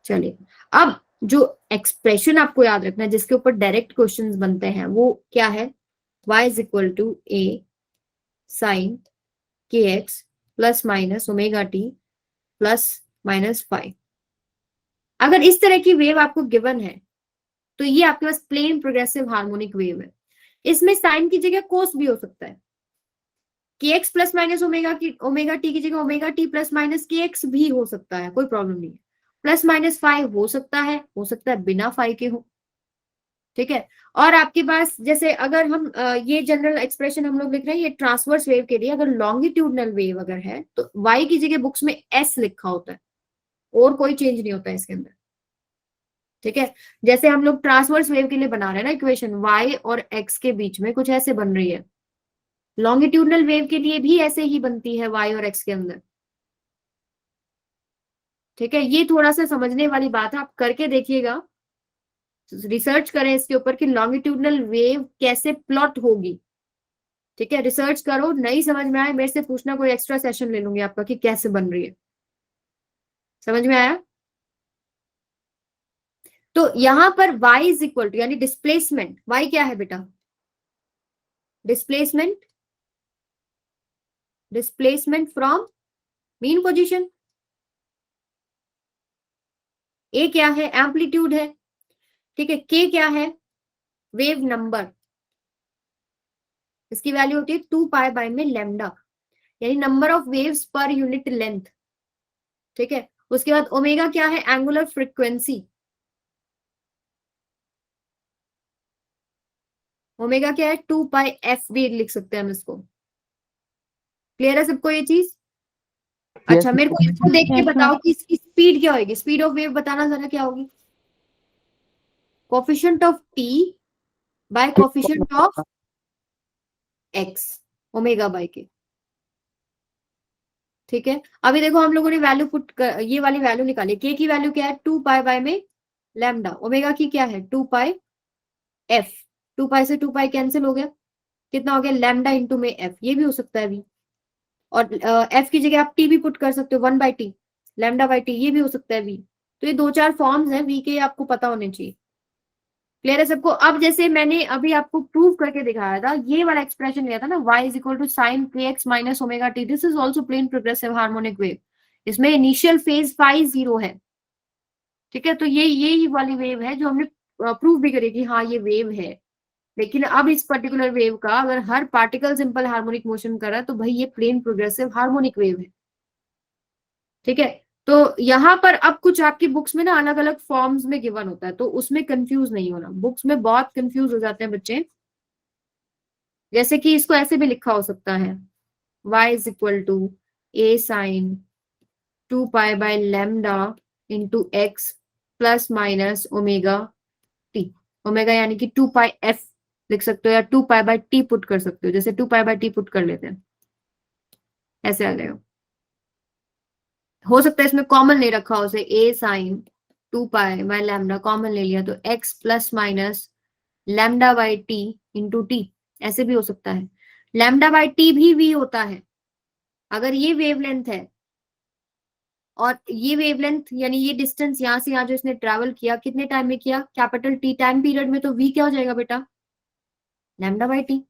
चलिए, अब जो एक्सप्रेशन आपको याद रखना है जिसके ऊपर डायरेक्ट क्वेश्चंस बनते हैं वो क्या है, y is equal to a sine kx plus minus omega t plus minus five. अगर इस तरह की वेव आपको गिवन है तो ये आपके पास प्लेन प्रोग्रेसिव हार्मोनिक वेव है। इसमें साइन की जगह कोस भी हो सकता है, kx plus minus omega T की जगह omega t plus minus kx भी हो सकता है, कोई प्रॉब्लम नहीं है। प्लस माइनस फाइव हो सकता है बिना फाइव के हो, ठीक है। और आपके पास जैसे अगर हम ये जनरल एक्सप्रेशन हम लोग लिख रहे हैं, ये ट्रांसवर्स वेव के लिए, अगर लॉन्गिट्यूडनल वेव अगर है तो y की जगह बुक्स में s लिखा होता है, और कोई चेंज नहीं होता है इसके अंदर, ठीक है। जैसे हम लोग ट्रांसवर्स वेव के लिए बना रहे हैं ना इक्वेशन, y और x के बीच में कुछ ऐसे बन रही है, लॉन्गिट्यूडनल वेव के लिए भी ऐसे ही बनती है y और x के अंदर, ठीक है। ये थोड़ा सा समझने वाली बात है, आप करके देखिएगा, रिसर्च करें इसके ऊपर कि लॉन्गिट्यूडनल वेव कैसे प्लॉट होगी, ठीक है। रिसर्च करो, नहीं समझ में आए मेरे से पूछना, कोई एक्स्ट्रा सेशन ले लूंगी आपका कि कैसे बन रही है। समझ में आया? तो यहां पर y इज इक्वल टू, यानी डिस्प्लेसमेंट, y क्या है बेटा, displacement, displacement from mean position. a क्या है, एम्पलीट्यूड है, ठीक है। k क्या है, वेव नंबर, इसकी वैल्यू होती है 2 पाई बाय में लैम्डा, यानी number of waves per unit length, ठीक है। उसके बाद ओमेगा क्या है, एंगुलर फ्रीक्वेंसी, ओमेगा क्या है, 2 पाई f भी लिख सकते हैं हम इसको। क्लियर है सबको ये चीज? अच्छा, मेरे को इसको देख के Yes, बताओ कि इसकी स्पीड क्या होगी, स्पीड ऑफ वेव बताना जरा क्या होगी, coefficient of t by coefficient of x, omega by के, ठीक है। अभी देखो हम लोगों ने वैल्यू पुट कर, ये वाली वैल्यू निकाली, k की वैल्यू क्या है, 2 पाई बाय में लैम्डा, ओमेगा की क्या है 2 पाई f, 2 पाई से 2 पाई कैंसिल हो गया, कितना हो गया, लैम्डा इंटू में f, ये भी हो सकता है अभी। और f की जगह आप t भी पुट कर सकते हो, 1 by T, lambda by T, ये भी हो सकता है v। तो ये 2-4 फॉर्म्स हैं v के, आपको पता होने चाहिए। क्लियर है सबको? अब जैसे मैंने अभी आपको प्रूव करके दिखाया था, ये वाला एक्सप्रेशन लिया था ना, y is equal to sine kx minus omega t, this is also plane progressive harmonic wave. इसमें इनिशियल फेज फाई 0 है, ठीक है। तो ये वाली वेव है जो हमने प्रूव भी करी कि हाँ ये वेव है। लेकिन अब इस पर्टिकुलर वेव का अगर हर पार्टिकल सिंपल हार्मोनिक मोशन कर रहा है तो भाई ये प्लेन प्रोग्रेसिव हार्मोनिक वेव है, ठीक है। तो यहाँ पर अब कुछ आपकी बुक्स में ना अलग अलग फॉर्म्स में गिवन होता है, तो उसमें कंफ्यूज नहीं होना, बुक्स में बहुत कंफ्यूज हो जाते हैं बच्चे। जैसे कि इसको ऐसे भी लिखा हो सकता है, y is equal to a sine 2 pi by lambda into x plus minus omega t, omega यानी कि 2 पाई f लिख सकते हो, या 2 पाई बाय t पुट कर सकते हो, जैसे 2 पाई बाय t पुट कर लेते हैं, ऐसे आ जाएगा। हो सकता है इसमें कॉमन ले रखा हो, उसे a sine 2 pi by lambda common ले लिया, तो x plus minus lambda by t into t, ऐसे भी हो सकता है। लैम्डा बाय टी भी होता है अगर ये वेवलेंथ है, और ये वेवलेंथ यानी ये डिस्टेंस यहाँ से यहाँ जो इसने ट्रेवल किया, कितने टाइम में किया, कैपिटल टी टाइम पीरियड में, तो v क्या हो जाएगा बेटा, लैम्डा बाय टी।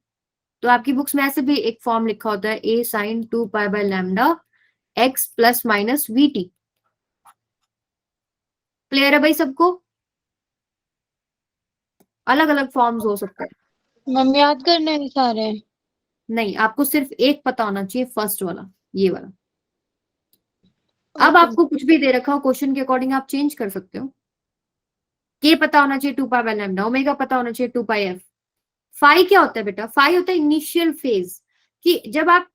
तो आपकी बुक्स में ऐसे भी एक फॉर्म लिखा होता है, a sine 2 pi by lambda x plus minus v t, clear है भाई सबको? अलग अलग फॉर्म्स हो सकते हैं। मैम याद करने हैं सारे? नहीं, आपको सिर्फ एक पता होना चाहिए, फर्स्ट वाला, ये वाला। अब ओके। आपको कुछ भी दे रखा हो क्वेश्चन के अकॉर्डिंग आप चेंज कर सकते हो। के पता होना चाहिए 2 पाई बाय लैम्डा, ओमेगा पता होना चाहिए 2 पाई एफ। फाई क्या होता है बेटा? फाई होता है इनिशियल फेज, कि जब आप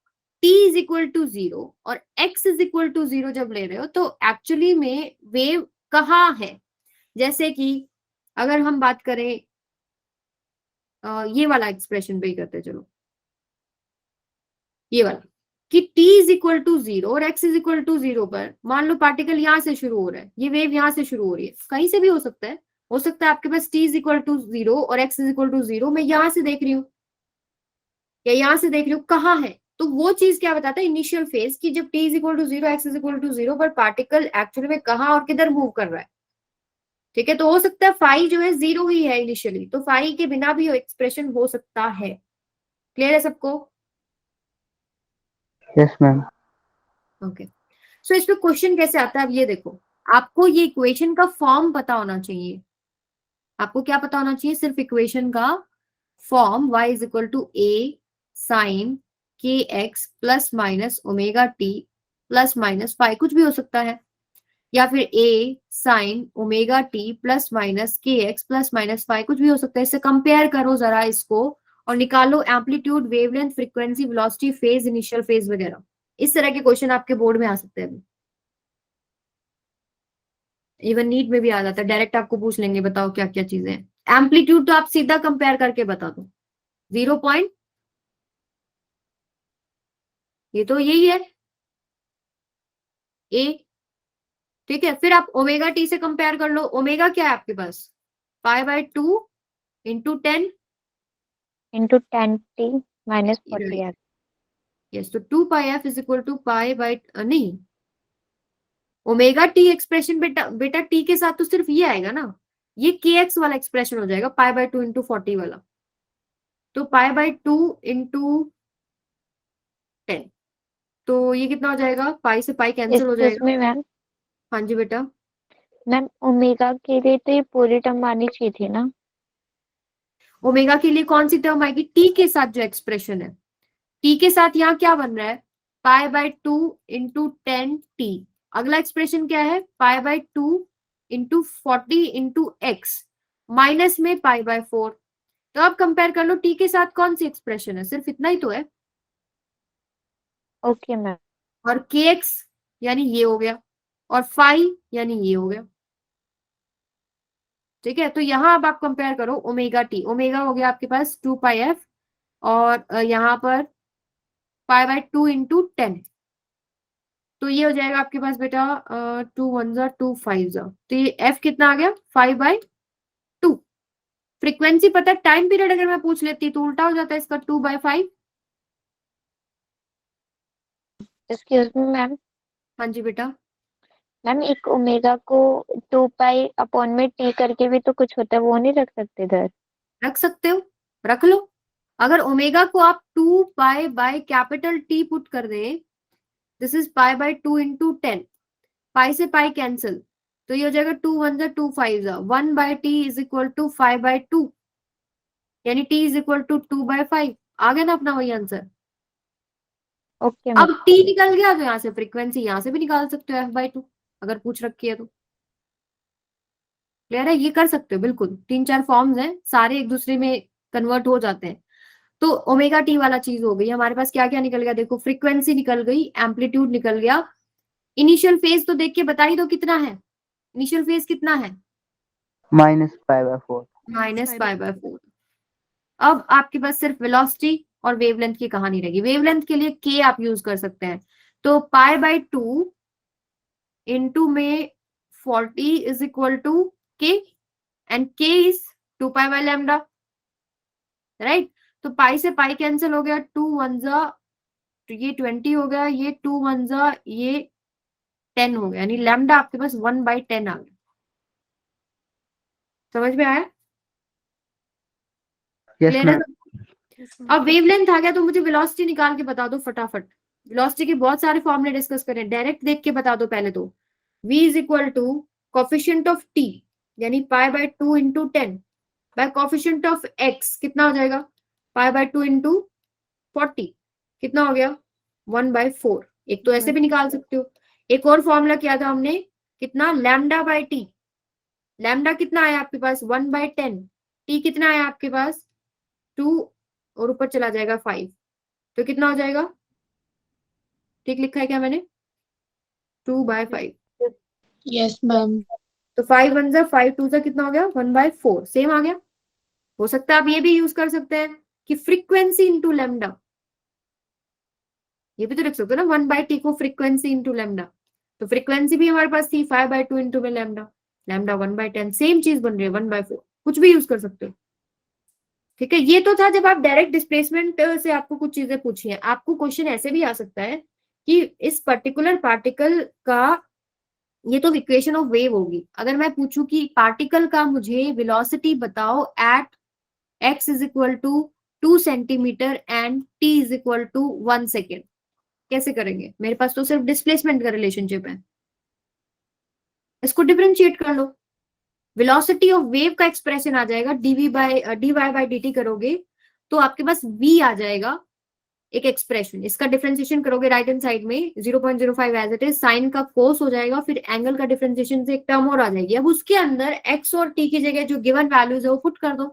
t इज इक्वल टू 0 और x इज इक्वल टू 0 जब ले रहे हो तो एक्चुअली में वेव कहाँ है। जैसे कि अगर हम बात करें ये वाला एक्सप्रेशन पे ही करते हैं, चलो ये वाला, कि t इज इक्वल टू 0 और x इज इक्वल टू 0 पर मान लो पार्टिकल यहां से शुरू हो रहा है, ये वेव यहां से शुरू हो रही है, कहीं से भी हो सकता है। हो सकता है आपके पास t इज इक्वल टू 0 और x इज इक्वल टू 0, मैं यहां से देख रही हूँ या यहां से देख रही हूँ, कहाँ है? तो वो चीज क्या बताता है? इनिशियल फेज, कि जब t is equal to 0, x is equal to 0 पर पार्टिकल एक्चुअली में कहाँ और किधर मूव कर रहा है। ठीक है, तो हो सकता है फाई जो है 0 ही है इनिशियली, तो फाई के बिना भी एक्सप्रेशन हो सकता है। क्लियर है सबको? Yes ma'am. ओके, सो इस पे क्वेश्चन कैसे आता है अब ये देखो। आपको ये इक्वेशन का फॉर्म पता होना चाहिए। आपको क्या पता होना चाहिए? सिर्फ इक्वेशन का form, y is equal to a sine के x plus minus omega t plus minus phi, कुछ भी हो सकता है, या फिर a sine omega t plus minus k x plus minus phi, कुछ भी हो सकता है। इससे कंपेयर करो जरा इसको और निकालो amplitude, wavelength, frequency, velocity, phase, initial phase वगैरह। इस तरह के क्वेश्चन आपके बोर्ड में आ सकते हैं। इवन नीट में भी आ जाता है, डायरेक्ट आपको पूछ लेंगे बताओ क्या क्या चीजें हैं। एम्पलीट्यूड तो आप सीधा कंपेयर करके बता दो, 0 पॉइंट, ये तो यही है ए। ठीक है, फिर आप ओमेगा टी से कंपेयर कर लो। ओमेगा क्या है आपके पास? Pi by 2 into 10 into 10t minus 40f. Yes, तो 2 pi f is equal to pi by, नहीं, ओमेगा टी एक्सप्रेशन बेटा टी के साथ तो सिर्फ ये आएगा ना, ये के एक्स वाला एक्सप्रेशन हो जाएगा, पाई बाय 2 इंटू 40 वाला। तो पाई बाय 2 इंटू 10, तो ये कितना हो जाएगा? पाई से पाई कैंसिल हो Excuse जाएगा। me मैम, हाँ जी बेटा। मैम ओमेगा के लिए तो ये पूरी टर्म आनी चाहिए थी ना? ओमेगा के लिए कौन सी टर्म आएगी? टी के साथ जो एक्सप्रेशन है, टी के साथ यहाँ क्या बन रहा है? पाई बाय 2 इंटू 10t। अगला एक्सप्रेशन क्या है? पाई by 2 into 40 into x minus में पाई बाय 4। तो आप कंपेयर कर लो टी के साथ कौन सी एक्सप्रेशन है, सिर्फ इतना ही तो है। Okay ma'am. और के एक्स यानी ये हो गया, और फाई यानी ये हो गया। ठीक है, तो यहां अब आप कंपेयर करो ओमेगा टी, ओमेगा हो गया आपके पास 2 पाई एफ, और यहाँ पर पाई बाय 2 इंटू 10, तो ये हो जाएगा आपके पास बेटा 2 1 जा 2 5 जा, तो ये एफ कितना आ गया? 5 बाय 2। फ्रीक्वेंसी पता है, टाइम पीरियड अगर मैं पूछ लेती तो उल्टा हो जाता है इसका, 2 बाय 5। एक्सक्यूज मी मैम, हाँ जी बेटा। मैम एक ओमेगा को 2 पाई अपॉन में टी करके भी तो कुछ होता है, वो नहीं रख सकते इधर? रख सकते हो, रख लो। अगर ओमेगा को आप 2 pi by capital t put कर दे, this is pi by 2 into 10, pi से पाई कैंसिल, तो ये हो जाएगा 2 1 जा 2 5 जा, 1 by t is equal to 5 by 2, यानी t is equal to 2 by 5। आ गया ना अपना वही आंसर। Okay ma'am. अब टी निकल गया तो यहाँ से फ्रीक्वेंसी यहाँ से भी निकाल सकते हो, f/2 अगर पूछ रखी है तो। क्लियर है? ये कर सकते हो बिल्कुल, 3 4 फॉर्म्स हैं, सारे एक दूसरे में कन्वर्ट हो जाते हैं। तो ओमेगा टी वाला चीज हो गई हमारे पास। क्या क्या निकल गया देखो, फ्रीक्वेंसी निकल गई, एम्पलीट्यूड निकल गया, इनिशियल फेज तो देख के बता ही दो कितना है। इनिशियल फेज कितना है? -π/4। Minus pi by 4। अब आपके पास सिर्फ वेलोसिटी और वेवलेंथ की कहानी रहेगी। वेवलेंथ के लिए के आप यूज कर सकते हैं, तो पाई बाय 2 इंटू में 40 इज इक्वल टू के, एंड के is 2 pi by lambda, right. तो पाई से पाई कैंसिल हो गया, 2 1 जा, तो ये 20 हो गया, ये 2 1 जा, ये 10 हो गया, यानी लैम्डा आपके पास 1/10 आ गया। समझ में आया? यस क्लियर है? मैम। अब वेवलेंथ आ गया तो मुझे वेलोसिटी निकाल के बता दो फटाफट। वेलोसिटी के बहुत सारे फॉर्मूले डिस्कस करें, डायरेक्ट देख के बता दो पहले तो। v is equal to coefficient of T यानी pi by 2 into 10 by coefficient of x कितना हो जाएगा, पाई बाय 2 इंटू 40 कितना हो गया, 1/4। एक तो ऐसे भी निकाल सकते हो। एक और फॉर्मूला किया था हमने, कितना, लैम्डा बाय टी। लैम्डा कितना आया आपके पास, 1/10। टी कितना आया आपके पास, 2 और ऊपर चला जाएगा 5, तो कितना हो जाएगा, ठीक लिखा है क्या मैंने, 2/5। Yes ma'am. तो 5 1 जा 5 2 जा कितना हो गया, 1/4। सेम आ गया। हो सकता है आप ये भी यूज कर सकते हैं कि फ्रीक्वेंसी इंटू लैम्डा, ये भी तो लिख सकते हो ना, 1/t को फ्रीक्वेंसी इंटू लैम्डा। तो फ्रीक्वेंसी भी हमारे पास थी 5/2 इंटू में लैम्डा, लैम्डा 1/10, सेम चीज बन रही है 1/4। कुछ भी यूज कर सकते हो। ठीक है, ये तो था जब आप डायरेक्ट डिस्प्लेसमेंट से आपको कुछ चीजें पूछी है। आपको क्वेश्चन ऐसे भी आ सकता है कि इस पर्टिकुलर पार्टिकल का, ये तो इक्वेशन ऑफ वेव होगी। अगर मैं पूछूं कि पार्टिकल का मुझे वेलोसिटी बताओ at x is equal to 2 centimetre and t is equal to 1 second, कैसे करेंगे? मेरे पास तो सिर्फ डिस्प्लेसमेंट का रिलेशनशिप है, इसको डिफरेंशिएट कर लो। वेलोसिटी ऑफ वेव का एक्सप्रेशन आ जाएगा dy बाय dt करोगे तो आपके पास v आ जाएगा एक एक्सप्रेशन। इसका डिफरेंशिएशन करोगे राइट हैंड साइड में 0.05 एज इट इज, साइन का कोस हो जाएगा, फिर एंगल का डिफरेंशिएशन से एक टर्म और आ जाएगी। अब उसके अंदर x और t की जगह जो गिवन वैल्यूज है वो पुट कर दो,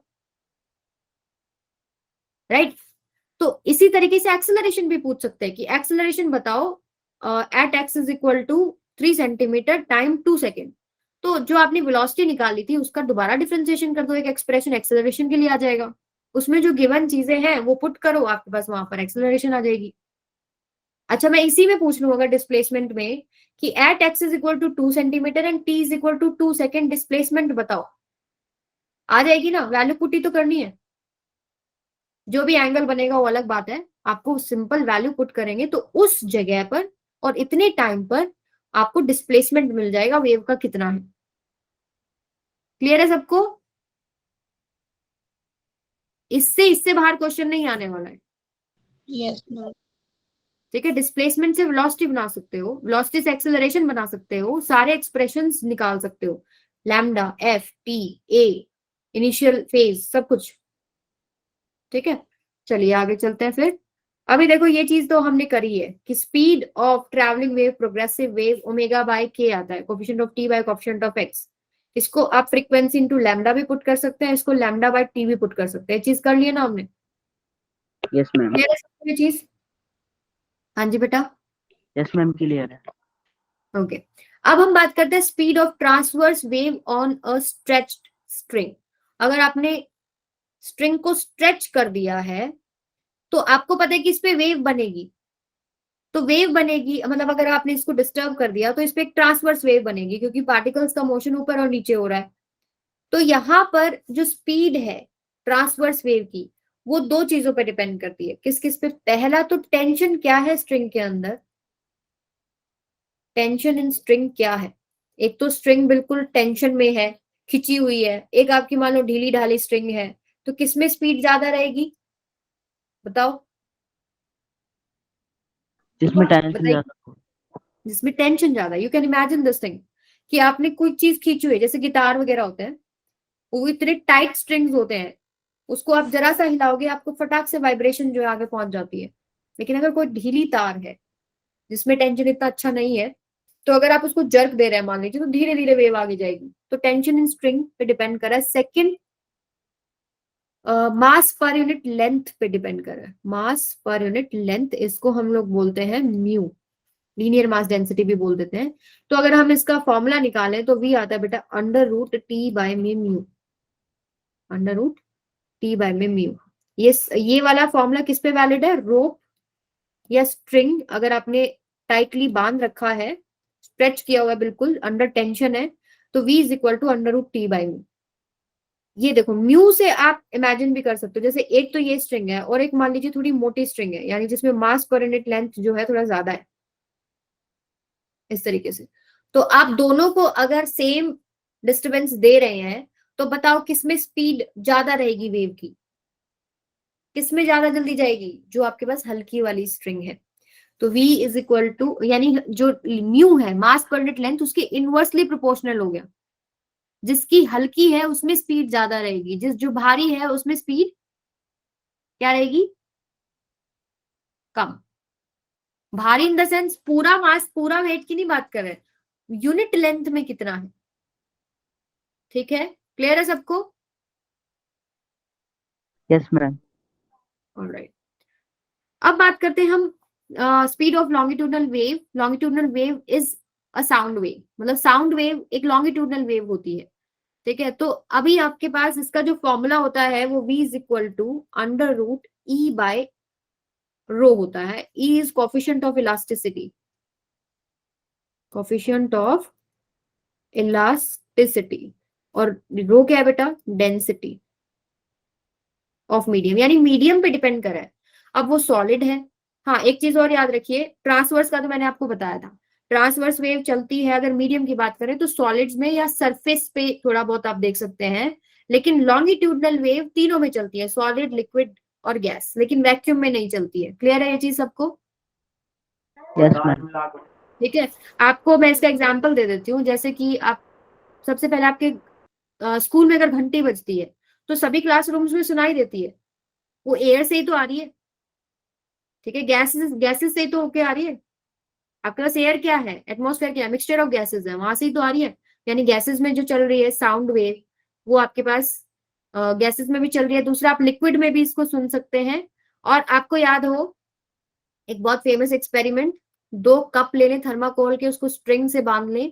राइट। तो इसी तरीके से एक्सेलरेशन भी पूछ सकते हैं कि एक्सेलरेशन बताओ at x is equal to 3 centimetre time 2 second. तो जो आपने वेलोसिटी निकाली थी उसका दोबारा डिफरेंशिएशन कर दो, एक एक्सप्रेशन एक्सेलरेशन के लिए आ जाएगा। उसमें जो गिवन चीजें हैं वो पुट करो, आपके पास वहां पर एक्सेलरेशन आ जाएगी। अच्छा, मैं इसी में पूछ लूं अगर डिस्प्लेसमेंट में कि at x is equal to 2 centimetre and t is equal to 2 second, displacement बताओ, आ जाएगी ना? वैल्यू पुट ही तो करनी है। जो भी एंगल बनेगा वो अलग बात है, आपको सिंपल वैल्यू पुट करेंगे तो उस जगह पर और इतने टाइम पर आपको डिस्प्लेसमेंट मिल जाएगा वेव का कितना है। क्लियर है सबको? इससे बाहर क्वेश्चन नहीं आने वाला है। Yes ma'am. ठीक है, डिस्प्लेसमेंट से वेलोसिटी बना सकते हो, वेलोसिटी से एक्सेलरेशन बना सकते हो, सारे एक्सप्रेशंस निकाल सकते हो, लैम्डा, एफ, टी, ए, इनिशियल फेज, सब कुछ। ठीक है, चलिए आगे चलते हैं फिर। अभी देखो ये चीज तो हमने करी है कि speed of travelling wave, progressive wave, omega by के आता है, coefficient of T bye coefficient of x. इसको आप फ्रीक्वेंसी इंटू लैम्डा भी पुट कर सकते हैं, इसको लैम्डा बाय टी भी पुट कर सकते हैं। चीज कर लिया ना हमने? Yes ma'am. क्लियर है सबको ये चीज? हाँ जी बेटा। यस मैम, क्लियर है। ओके, अब हम बात करते हैं speed of transverse wave on a stretched string. अगर आपने स्ट्रिंग को स्ट्रेच कर दिया है तो आपको पता है कि इस पे वेव बनेगी। तो वेव बनेगी मतलब अगर आपने इसको डिस्टर्ब कर दिया तो इस पे एक ट्रांसवर्स वेव बनेगी, क्योंकि पार्टिकल्स का मोशन ऊपर और नीचे हो रहा है। तो यहाँ पर जो स्पीड है ट्रांसवर्स वेव की वो दो चीजों पे डिपेंड करती है। किस किस पे? पहला तो टेंशन क्या है स्ट्रिंग के अंदर, टेंशन इन स्ट्रिंग क्या है। एक तो स्ट्रिंग बिल्कुल टेंशन में है, खिंची हुई है, एक आपकी मान लो ढीली ढाली स्ट्रिंग है, तो किसमें स्पीड ज्यादा रहेगी बताओ? जिसमें टेंशन बताइए। ज्यादा हो। जिसमें टेंशन ज्यादा। You can imagine this thing कि आपने कोई चीज खींची हुई है, जैसे गिटार वगैरह होते हैं, वो इतने टाइट स्ट्रिंग्स होते हैं, उसको आप जरा सा हिलाओगे आपको फटाक से वाइब्रेशन जो है आगे पहुंच जाती है। लेकिन अगर कोई ढीली तार है जिसमें टेंशन इतना अच्छा नहीं है, तो अगर आप उसको जर्क दे रहे हैं मान लीजिए, तो धीरे धीरे वेव आगे जाएगी। तो टेंशन इन स्ट्रिंग पे डिपेंड कर रहा है। सेकेंड, मास पर यूनिट लेंथ पे डिपेंड कर रहा है। मास पर यूनिट लेंथ, इसको हम लोग बोलते हैं म्यू, लीनियर मास डेंसिटी भी बोल देते हैं। तो अगर हम इसका फॉर्मूला निकालें तो वी आता है बेटा √T/μ, √T/μ। ये वाला फॉर्मूला किस पे वैलिड है? रोप या स्ट्रिंग अगर आपने टाइटली बांध रखा है, स्ट्रेच किया हुआ है, बिल्कुल अंडर टेंशन है, तो v is equal to √T/μ। ये देखो म्यू से आप इमेजिन भी कर सकते हो, जैसे एक तो ये स्ट्रिंग है और एक मान लीजिए थोड़ी मोटी स्ट्रिंग है, यानी जिसमें मास पर यूनिट लेंथ जो है थोड़ा ज्यादा है, इस तरीके से। तो आप दोनों को अगर सेम डिस्टर्बेंस दे रहे हैं तो बताओ किसमें स्पीड ज्यादा रहेगी वेव की, किसमें ज्यादा जल्दी जाएगी? जो आपके पास हल्की वाली स्ट्रिंग है। तो v इज इक्वल टू, यानी जो म्यू है मास पर यूनिट लेंथ, उसके इनवर्सली प्रोपोर्शनल हो गया। जिसकी हल्की है उसमें स्पीड ज्यादा रहेगी, जो भारी है उसमें स्पीड क्या रहेगी, कम। भारी इन द सेंस पूरा मास, पूरा वेट की नहीं बात कर रहे, यूनिट लेंथ में कितना है। ठीक है, क्लियर है सबको? Yes ma'am. ऑलराइट, अब बात करते हैं हम speed of longitudinal wave. Longitudinal wave is a sound wave, मतलब साउंड वेव एक लॉन्गिट्यूडनल वेव होती है। ठीक है, तो अभी आपके पास इसका जो फॉर्मूला होता है वो v is equal to under root E by rho होता है। E is coefficient of elasticity, coefficient of elasticity, और रो क्या है बेटा, डेंसिटी ऑफ मीडियम, यानी मीडियम पे डिपेंड कर रहा है। अब वो सॉलिड है। हाँ, एक चीज और याद रखिए, ट्रांसवर्स का तो मैंने आपको बताया था, ट्रांसवर्स वेव चलती है अगर मीडियम की बात करें तो सॉलिड्स में या सरफेस पे थोड़ा बहुत आप देख सकते हैं, लेकिन लॉन्गिट्यूडनल वेव तीनों में चलती है, सॉलिड, लिक्विड और गैस, लेकिन वैक्यूम में नहीं चलती है। क्लियर है ये चीज सबको? Yes ma'am. ठीक है, आपको मैं इसका एग्जाम्पल दे देती हूँ। जैसे कि आप सबसे पहले आपके स्कूल में अगर घंटी बजती है तो सभी क्लासरूम्स में सुनाई देती है, वो एयर से ही तो आ रही है। ठीक है, गैसेस से ही तो होके आ रही है। आपके पास एयर क्या है, एटमॉस्फेयर क्या है, मिक्सचर ऑफ गैसेस है, वहां से ही तो आ रही है। यानी गैसेस में जो चल रही है साउंड वेव, वो आपके पास गैसेस में भी चल रही है। दूसरा, आप लिक्विड में भी इसको सुन सकते हैं। और आपको याद हो एक बहुत फेमस एक्सपेरिमेंट, 2 कप ले लें थर्माकोल के, उसको स्ट्रिंग से बांध लें।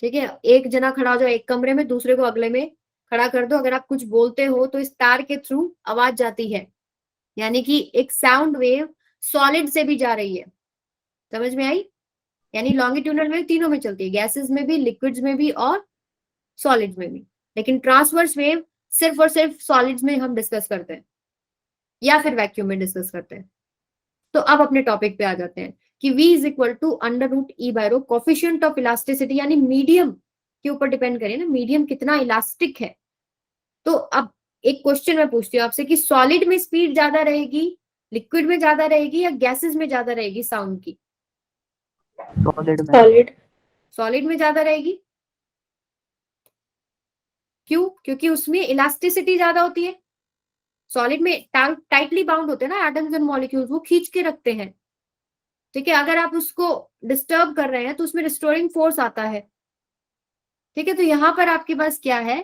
ठीक है, एक जना खड़ा हो जाओ एक कमरे में, दूसरे को अगले में खड़ा कर दो। अगर आप कुछ बोलते हो तो इस तार के थ्रू आवाज जाती है, यानी कि एक साउंड वेव सॉलिड से भी जा रही है। समझ में आई? यानी लॉन्गिट्यूडनल वेव तीनों में चलती है, गैसेस में भी, लिक्विड्स में भी और सॉलिड्स में भी। लेकिन ट्रांसवर्स वेव सिर्फ और सिर्फ सॉलिड्स में हम डिस्कस करते हैं या फिर वैक्यूम में डिस्कस करते हैं। तो अब अपने टॉपिक पे आ जाते हैं कि v is equal to under root E by rho, coefficient of elasticity, यानी मीडियम के ऊपर डिपेंड करें ना, मीडियम कितना इलास्टिक है। तो अब एक क्वेश्चन मैं पूछती हूँ आपसे कि सॉलिड में स्पीड ज्यादा रहेगी, लिक्विड में ज्यादा रहेगी, या गैसेस में ज्यादा रहेगी साउंड की? Solid ma'am. सॉलिड। सॉलिड में ज्यादा रहेगी। क्यों? क्योंकि उसमें इलास्टिसिटी ज्यादा होती है। सॉलिड में टाइटली बाउंड होते हैं ना एटम्स एंड मॉलिक्यूल्स, वो खींच के रखते हैं। ठीक है, अगर आप उसको डिस्टर्ब कर रहे हैं तो उसमें रिस्टोरिंग फोर्स आता है। ठीक है, तो यहां पर आपके पास क्या है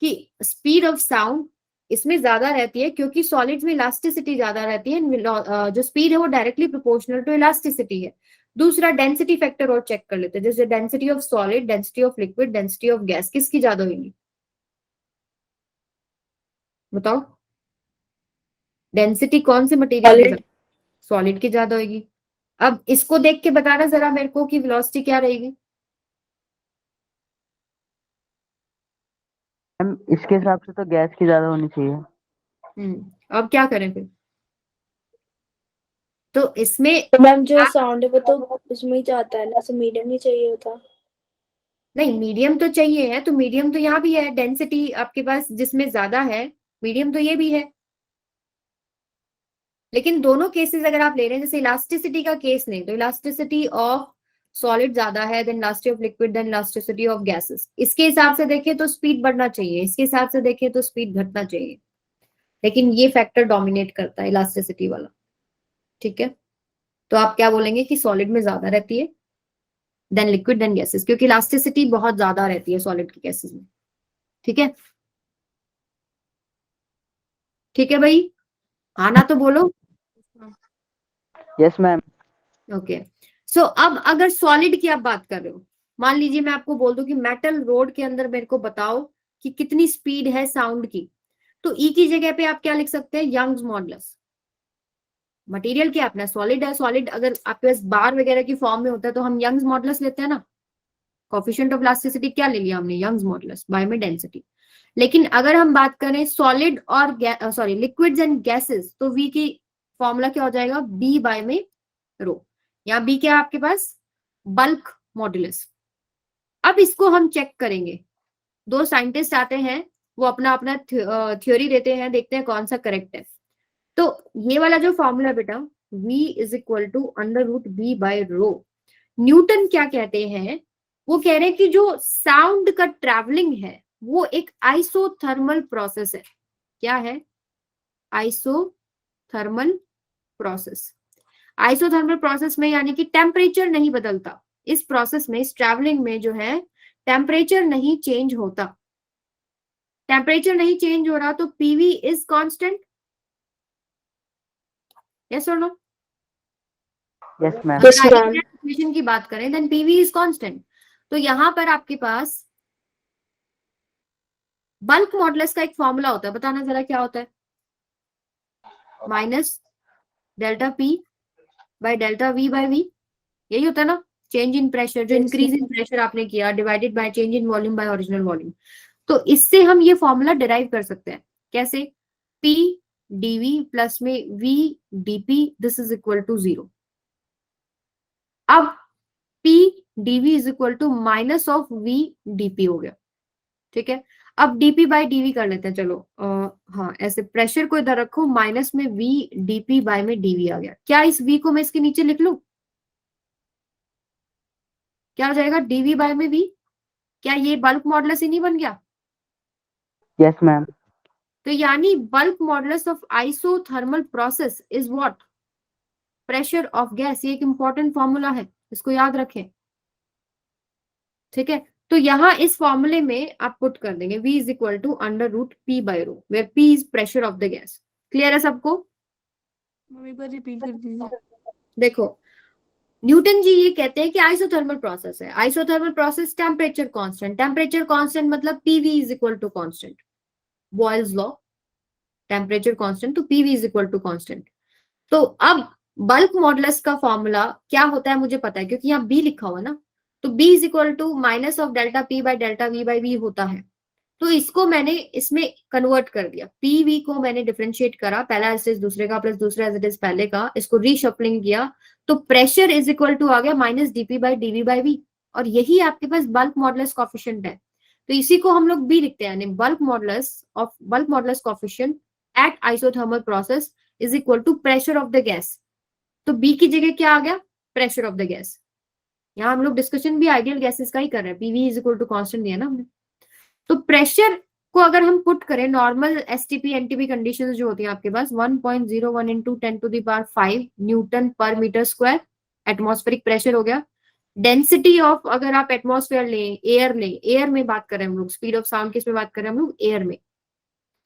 कि स्पीड ऑफ साउंड इसमें ज्यादा रहती है, क्योंकि सॉलिड्स में इलास्टिसिटी ज्यादा रहती है। जो स्पीड है वो डायरेक्टली प्रोपोर्शनल टू इलास्टिसिटी है। दूसरा, डेंसिटी फैक्टर और चेक कर लेते हैं, जैसे density of solid, density of liquid, density of gas, किसकी ज्यादा होगी? बताओ, डेंसिटी कौन से मटेरियल की? सॉलिड की ज्यादा होगी। अब इसको देख के बताना जरा मेरे को कि वेलोसिटी क्या रहेगी। मैम इसके हिसाब से तो गैस की ज्यादा होनी चाहिए। अब क्या करें फिर? तो इसमें तो मैम जो साउंड है वो तो उसमें ही जाता है ना, ऐसे मीडियम नहीं चाहिए होता? नहीं, मीडियम तो चाहिए है, तो मीडियम तो यहाँ भी है, डेंसिटी आपके पास जिसमें ज्यादा है, मीडियम तो ये भी है। लेकिन दोनों केसेस अगर आप ले रहे हैं, जैसे इलास्टिसिटी का केस नहीं, तो इलास्टिसिटी ऑफ सॉलिड ज्यादा है, then elasticity of liquid, then elasticity of gases. इसके हिसाब से देखें तो स्पीड बढ़ना चाहिए, इसके हिसाब से देखें तो स्पीड घटना चाहिए, लेकिन ये फैक्टर डोमिनेट करता है, इलास्टिसिटी वाला। ठीक है, तो आप क्या बोलेंगे कि सॉलिड में ज्यादा रहती है, देन लिक्विड, देन गैसेस, क्योंकि इलास्टिसिटी बहुत ज्यादा रहती है सॉलिड की गैसेस में। ठीक है, ठीक है भाई, आना तो बोलो। Yes ma'am. ओके, सो अब अगर सॉलिड की आप बात कर रहे हो, मान लीजिए मैं आपको बोल दूं कि मेटल रोड के अंदर मेरे को बताओ कि कितनी स्पीड है साउंड की, तो ई की जगह पे आप क्या लिख सकते हैं? Young's modulus. मटेरियल क्या अपना सॉलिड है, सॉलिड अगर आपके पास बार वगैरह की फॉर्म में होता है तो हम यंग्स मॉडुलस लेते हैं ना। कोफिशिएंट ऑफ इलास्टिसिटी क्या ले लिया हमने? यंग्स मॉडुलस बाय में डेंसिटी। लेकिन अगर हम बात करें सॉलिड और लिक्विड्स एंड गैसेस, तो वी की फॉर्मूला क्या हो जाएगा? बी बाय में रो। यहाँ बी क्या है आपके पास? Bulk modulus. अब इसको हम चेक करेंगे, 2 साइंटिस्ट आते हैं, वो अपना अपना थ्योरी देते हैं, देखते हैं कौन सा करेक्ट है। तो ये वाला जो फॉर्मूला बेटा, v is equal to under root b by rho. Newton क्या कहते हैं, वो कह रहे हैं कि जो साउंड का ट्रैवलिंग है वो एक आइसोथर्मल प्रोसेस है। क्या है? Isothermal process. आइसोथर्मल प्रोसेस में यानी कि टेम्परेचर नहीं बदलता, इस प्रोसेस में, इस ट्रैवलिंग में जो है टेम्परेचर नहीं चेंज होता। टेम्परेचर नहीं चेंज हो रहा तो पीवी इज कांस्टेंट, यस और no? Yes ma'am. Yes, ma'am. Equation की बात करें देन पीवी इज कांस्टेंट। तो यहां पर आपके पास बल्क मॉडुलस का एक फॉर्मूला होता है, बताना जरा क्या होता है? Minus delta P by delta V by V, यही होता है ना? चेंज इन प्रेशर, जो इंक्रीज इन प्रेशर आपने किया, divided by change in volume by original volume. तो इससे हम ये फॉर्मूला डिराइव कर सकते हैं। कैसे? P dV प्लस में V dP this is equal to 0। अब P dV is equal to minus of V dP हो गया, ठीक है? अब dP बाय dV कर लेते हैं, चलो हाँ ऐसे प्रेशर को इधर रखो, माइनस में V dP बाय में dV आ गया। क्या इस V को मैं इसके नीचे लिख लूं? क्या हो जाएगा? dV बाय में V। क्या ये बल्क मॉडुलस ही नहीं बन गया? Yes ma'am. तो यानी bulk modulus of isothermal process is what? Pressure of gas. ये एक इंपॉर्टेंट फॉर्मूला है, इसको याद रखें, ठीक है? तो यहाँ इस फॉर्मूले में आप पुट कर देंगे V is equal to under root P by rho, where P is pressure of the gas. Clear है सबको? एक बार रिपीट कर दीजिए। देखो न्यूटन जी ये कहते हैं कि आइसोथर्मल प्रोसेस है, isothermal process temperature constant, temperature constant मतलब PV is equal to constant, Boyle's law, temperature constant तो PV is equal to constant. तो अब बल्क मॉडुलस का फॉर्मूला क्या होता है मुझे पता है, क्योंकि यहाँ B लिखा हुआ ना, तो B is equal to minus of delta P by delta V by V होता है। तो इसको मैंने इसमें कन्वर्ट कर दिया, PV को मैंने डिफरेंशिएट करा, पहला एज इट इज दूसरे का प्लस दूसरा एज इट इज पहले का, इसको रीशफलिंग किया तो प्रेशर इज इक्वल टू आ गया minus DP by DV by V, और यही आपके पास बल्क मॉडुलस कोएफिशिएंट है। तो इसी को हम लोग B लिखते हैं, यानी bulk modulus coefficient at isothermal process is equal to pressure of the gas. तो B की जगह क्या आ गया? Pressure of the gas. यहाँ हम लोग डिस्कशन भी आइडियल गैसेस का ही कर रहे हैं, PV is equal to constant दिया ना हमने। तो प्रेशर को अगर हम पुट करें नॉर्मल STP NTP कंडीशन जो होती है आपके पास 1.01 into 10 to the power 5 Newton पर मीटर स्क्वायर एटमॉस्फेरिक प्रेशर हो गया। डेंसिटी ऑफ, अगर आप एटमॉस्फेयर लें, एयर में बात करें हम लोग, स्पीड ऑफ साउंड किस में बात करें हम लोग? एयर में,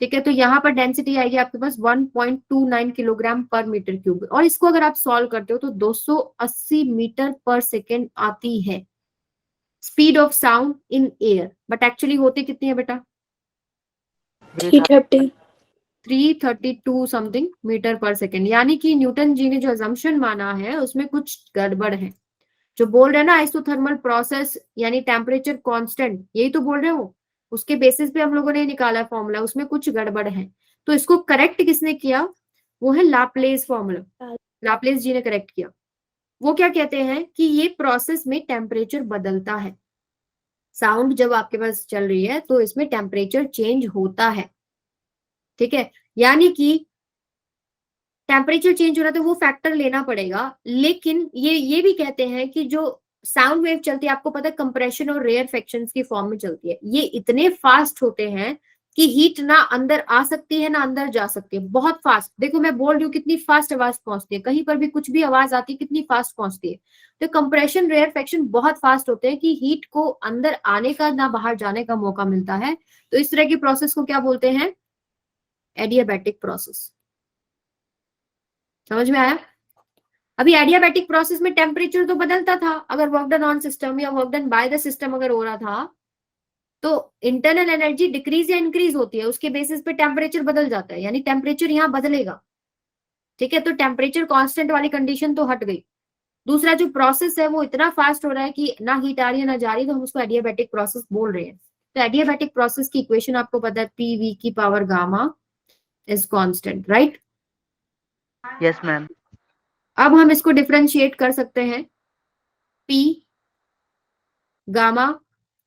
ठीक है? तो यहाँ पर डेंसिटी आएगी आपके पास 1.29 किलोग्राम पर मीटर क्यूब, और इसको अगर आप सॉल्व करते हो तो 280 मीटर पर सेकेंड आती है speed of sound in air, but actually होती कितनी है बेटा? 330। 332 समथिंग मीटर पर सेकेंड। यानी कि न्यूटन जी ने जो अजम्पशन माना है उसमें कुछ गड़बड़ है। जो बोल रहे हैं ना आइसोथर्मल प्रोसेस यानी टेम्परेचर कांस्टेंट, यही तो बोल रहे हो, उसके बेसिस पे हम लोगों ने निकाला फॉर्मूला, उसमें कुछ गड़बड़ है। तो इसको करेक्ट किसने किया? वो है लाप्लेस फॉर्मूला, लाप्लेस जी ने करेक्ट किया। वो क्या कहते हैं कि ये प्रोसेस में टेम्परेचर बदलता है, साउंड जब आपके पास चल रही है तो इसमें टेम्परेचर चेंज होता है, ठीक है? यानी कि टेम्परेचर चेंज हो रहा है तो वो फैक्टर लेना पड़ेगा। लेकिन ये भी कहते हैं कि जो साउंड वेव चलती है, आपको पता है कंप्रेशन और रेयरफेक्शंस की फॉर्म में चलती है, ये इतने फास्ट होते हैं कि हीट ना अंदर आ सकती है ना अंदर जा सकती है, बहुत फास्ट। देखो मैं बोल रही हूँ कितनी फास्ट आवाज पहुंचती है, कहीं पर भी कुछ भी आवाज आती है कितनी फास्ट पहुंचती है। तो कंप्रेशन रेयरफेक्शन बहुत फास्ट होते हैं कि हीट को अंदर आने का ना बाहर जाने का मौका मिलता है। तो इस तरह की प्रोसेस को क्या बोलते हैं? Adiabatic process. समझ में आया? अभी एडियाबैटिक प्रोसेस में टेम्परेचर तो बदलता था, अगर वर्क डन ऑन सिस्टम या work done by the system अगर हो रहा था तो इंटरनल एनर्जी डिक्रीज या इंक्रीज होती है, उसके बेसिस पे टेम्परेचर बदल जाता है, यानी टेम्परेचर यहाँ बदलेगा, ठीक है? तो टेम्परेचर कांस्टेंट वाली कंडीशन तो हट गई। दूसरा जो प्रोसेस है वो इतना फास्ट हो रहा है कि ना हीट आ रही है ना जा रही, तो हम उसको एडियाबैटिक प्रोसेस बोल रहे हैं। तो एडियाबैटिक प्रोसेस की इक्वेशन आपको पता है, PV की power gamma is constant, right? Yes ma'am. अब हम इसको डिफरेंशिएट कर सकते हैं, P गामा